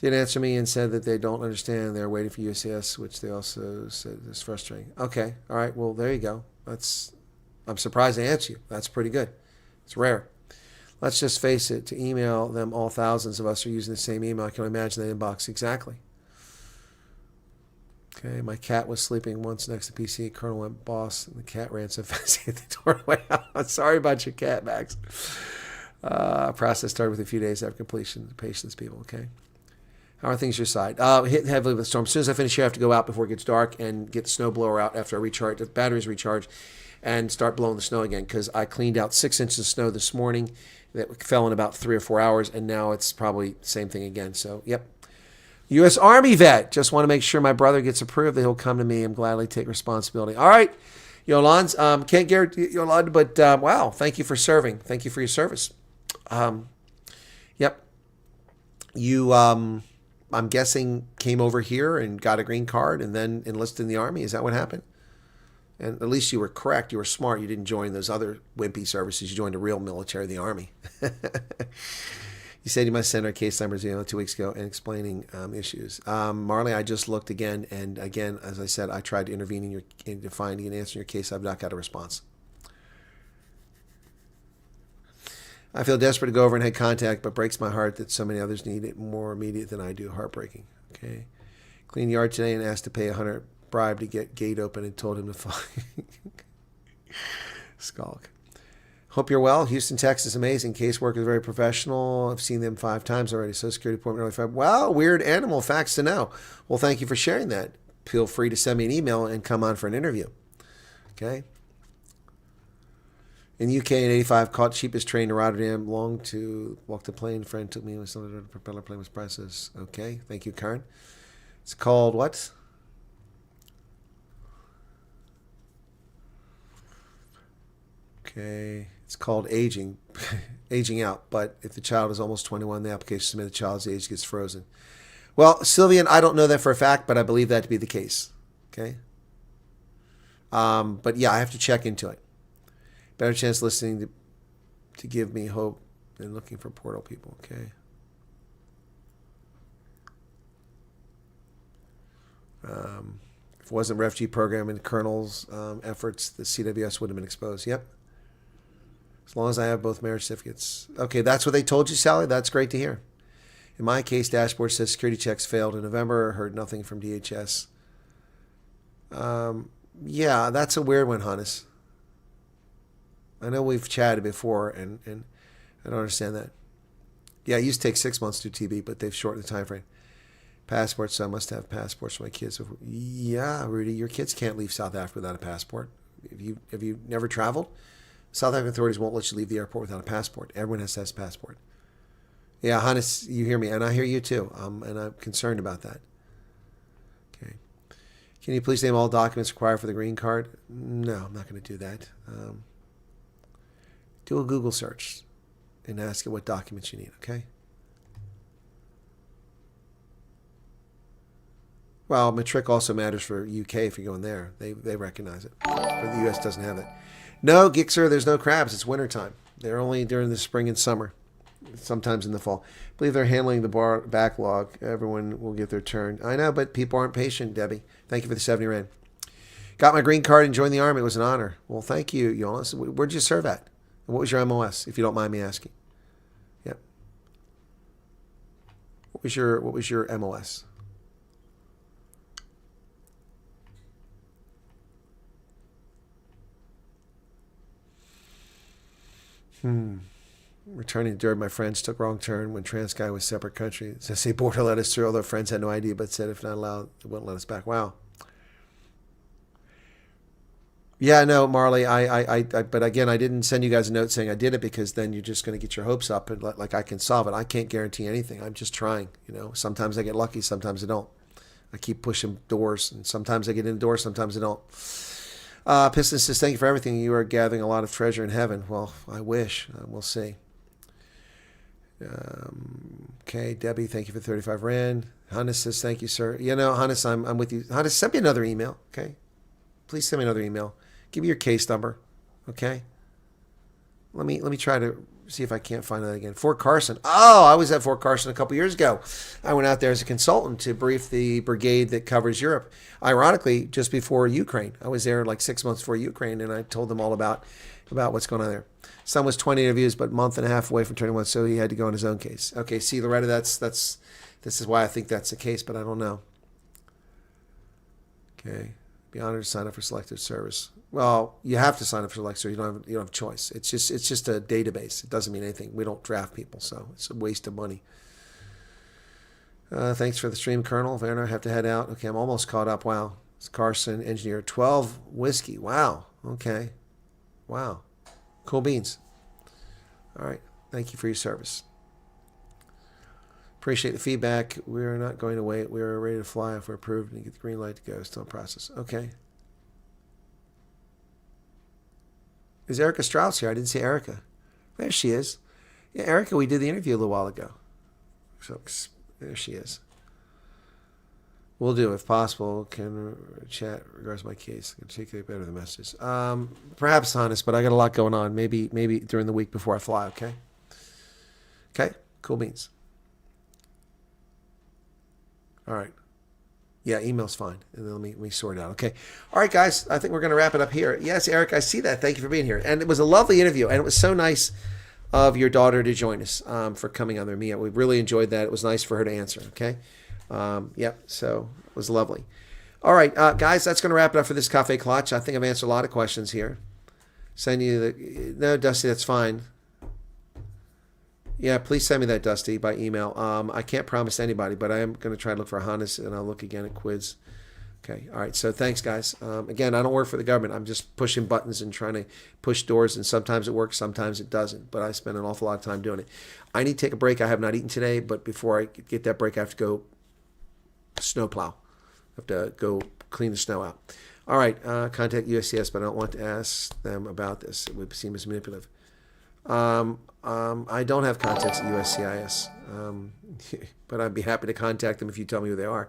Did answer me and said that they don't understand. They're waiting for USCIS, which they also said is frustrating. Okay. All right. Well, there you go. I'm surprised they answer you. That's pretty good. It's rare. Let's just face it. To email them, all thousands of us are using the same email. I can imagine the inbox. Exactly. Okay. My cat was sleeping once next to PC. Colonel went boss, and the cat ran so fast he hit the doorway. I'm sorry about your cat, Max. Process started with a few days after completion. Patience, people. Okay. How are things your side? Hit heavily with the storm. As soon as I finish here, I have to go out before it gets dark and get the snow blower out after I recharge, the batteries recharge, and start blowing the snow again, because I cleaned out 6 inches of snow this morning that fell in about 3 or 4 hours, and now it's probably the same thing again. So, yep. U.S. Army vet. Just want to make sure my brother gets approved that he'll come to me and gladly take responsibility. All right, Yolande. Can't guarantee Yolande, but wow, thank you for serving. Thank you for your service. Yep. You... I'm guessing came over here and got a green card and then enlisted in the Army. Is that what happened? And at least you were correct. You were smart. You didn't join those other wimpy services. You joined the real military, the Army. You said you must send our case numbers 2 weeks ago and explaining issues. Marley, I just looked again. And again, as I said, I tried to intervene in finding and answering your case. I've not got a response. I feel desperate to go over and head contact, but breaks my heart that so many others need it more immediate than I do. Heartbreaking. Okay. Clean yard today and asked to pay $100 bribe to get gate open and told him to fly. Skulk. Hope you're well. Houston, Texas, amazing. Casework is very professional. I've seen them 5 times already. Social Security appointment early 5. Wow, weird animal facts to know. Well, thank you for sharing that. Feel free to send me an email and come on for an interview. Okay. In the UK in 85, caught cheapest train to Rotterdam. Long to walk the plane. Friend took me with some of the propeller plane was prices. Okay, thank you, Karen. It's called what? Okay, it's called aging, aging out. But if the child is almost 21, the application submitted, the child's age gets frozen. Well, Sylvian, I don't know that for a fact, but I believe that to be the case. Okay. But yeah, I have to check into it. Better chance listening to give me hope than looking for portal people. Okay. If it wasn't refugee program and Colonel's efforts, the CWS would have been exposed. Yep. As long as I have both marriage certificates. Okay, that's what they told you, Sally. That's great to hear. In my case, dashboard says security checks failed in November. Heard nothing from DHS. Yeah, that's a weird one, Hannes. I know we've chatted before, and I don't understand that. Yeah, it used to take 6 months to do TB, but they've shortened the time frame. Passports, so I must have passports for my kids. Yeah, Rudy, your kids can't leave South Africa without a passport. Have you never traveled? South African authorities won't let you leave the airport without a passport. Everyone has to have a passport. Yeah, Hannes, you hear me, and I hear you too, and I'm concerned about that. Okay. Can you please name all documents required for the green card? No, I'm not going to do that. Do a Google search and ask it what documents you need, okay? Well, matric also matters for UK if you're going there. They recognize it. But the US doesn't have it. No, Gixer, there's no crabs. It's wintertime. They're only during the spring and summer, sometimes in the fall. I believe they're handling the backlog. Everyone will get their turn. I know, but people aren't patient, Debbie. Thank you for the 70 Rand. Got my green card and joined the Army. It was an honor. Well, thank you, Jonas. Where'd you serve at? What was your MOS, if you don't mind me asking? Yep. What was your MOS? Returning to Durban, my friends took wrong turn when Transkai was separate country. So say border let us through, although friends had no idea, but said if not allowed, they wouldn't let us back. Wow. Yeah, no, Marley. But again, I didn't send you guys a note saying I did it because then you're just going to get your hopes up and like I can solve it. I can't guarantee anything. I'm just trying. You know, sometimes I get lucky, sometimes I don't. I keep pushing doors, and sometimes I get in doors, sometimes I don't. Piston says, thank you for everything. You are gathering a lot of treasure in heaven. Well, I wish. We'll see. Okay, Debbie, thank you for 35 Rand. Hannes says, thank you, sir. You know, Hannes, I'm with you. Hannes, send me another email, okay? Please send me another email. Give me your case number, okay? Let me try to see if I can't find that again. Fort Carson. Oh, I was at Fort Carson a couple years ago. I went out there as a consultant to brief the brigade that covers Europe. Ironically, just before Ukraine. I was there like 6 months before Ukraine, and I told them all about what's going on there. Son was 20 interviews, but a month and a half away from turning one, so he had to go on his own case. Okay, see, Loretta, this is why I think that's the case, but I don't know. Okay, be honored to sign up for selective service. Well, you have to sign up for selective service. You don't have a choice. It's just a database. It doesn't mean anything. We don't draft people, so it's a waste of money. Thanks for the stream, Colonel. Werner, I have to head out. Okay, I'm almost caught up. Wow. It's Carson, engineer. 12 whiskey. Wow. Okay. Wow. Cool beans. All right. Thank you for your service. Appreciate the feedback. We're not going to wait. We're ready to fly if we're approved and get the green light to go. Still in process. Okay. Is Erica Strauss here? I didn't see Erica. There she is. Yeah, Erica, we did the interview a little while ago. So there she is. We'll do, if possible, can chat regards my case. I can take better the messages. Perhaps honest, but I got a lot going on. Maybe during the week before I fly, okay? Okay? Cool beans. All right. Yeah, email's fine. And then let me sort it out. Okay. All right, guys. I think we're going to wrap it up here. Yes, Eric, I see that. Thank you for being here. And it was a lovely interview. And it was so nice of your daughter to join us for coming on there. Mia, we really enjoyed that. It was nice for her to answer. Okay. Yep. So it was lovely. All right, guys, that's going to wrap it up for this Kaffee Klatsch. I think I've answered a lot of questions here. Send you no, Dusty, that's fine. Yeah, please send me that, Dusty, by email. I can't promise anybody, but I am going to try to look for Hannes, and I'll look again at Quiz. Okay, all right, so thanks, guys. Again, I don't work for the government. I'm just pushing buttons and trying to push doors, and sometimes it works, sometimes it doesn't, but I spend an awful lot of time doing it. I need to take a break. I have not eaten today, but before I get that break, I have to go snowplow. I have to go clean the snow out. All right, contact USCIS, but I don't want to ask them about this. It would seem as manipulative. I don't have contacts at USCIS, but I'd be happy to contact them if you tell me who they are.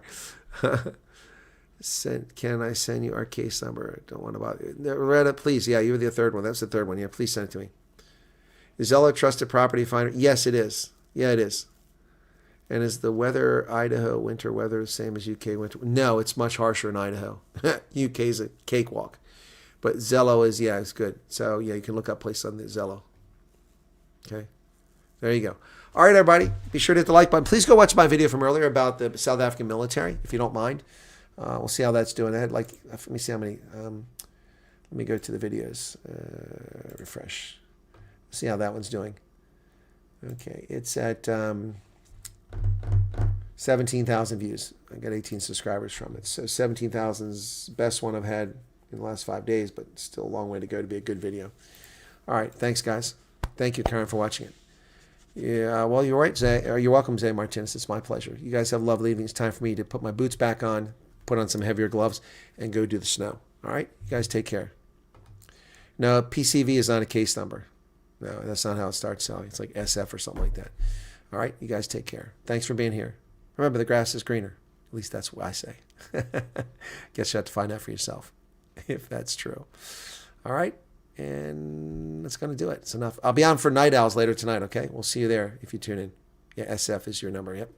Can I send you our case number? I don't want to bother you. Loretta, please. Yeah, you were the third one. That's the third one. Yeah, please send it to me. Is Zello a trusted property finder? Yes, it is. Yeah, it is. And is the weather, Idaho winter weather, the same as UK winter? No, it's much harsher in Idaho. UK is a cakewalk. But Zello is, yeah, it's good. So, yeah, you can look up places on the Zello. Okay, there you go. All right, everybody, be sure to hit the like button. Please go watch my video from earlier about the South African military, if you don't mind. We'll see how that's doing. I had let me see how many. Let me go to the videos. Refresh. See how that one's doing. Okay, it's at 17,000 views. I got 18 subscribers from it. So 17,000's the best one I've had in the last 5 days, but still a long way to go to be a good video. All right, thanks, guys. Thank you, Karen, for watching it. Yeah, well, you're right, Zay. You're welcome, Zay Martinez. It's my pleasure. You guys have a lovely evening. It's time for me to put my boots back on, put on some heavier gloves, and go do the snow. All right? You guys take care. No, PCV is not a case number. No, that's not how it starts selling. It's like SF or something like that. All right? You guys take care. Thanks for being here. Remember, the grass is greener. At least that's what I say. Guess you have to find out for yourself, if that's true. All right? And that's going to do it. It's enough. I'll be on for Night Owls later tonight, okay? We'll see you there if you tune in. Yeah, SF is your number. Yep.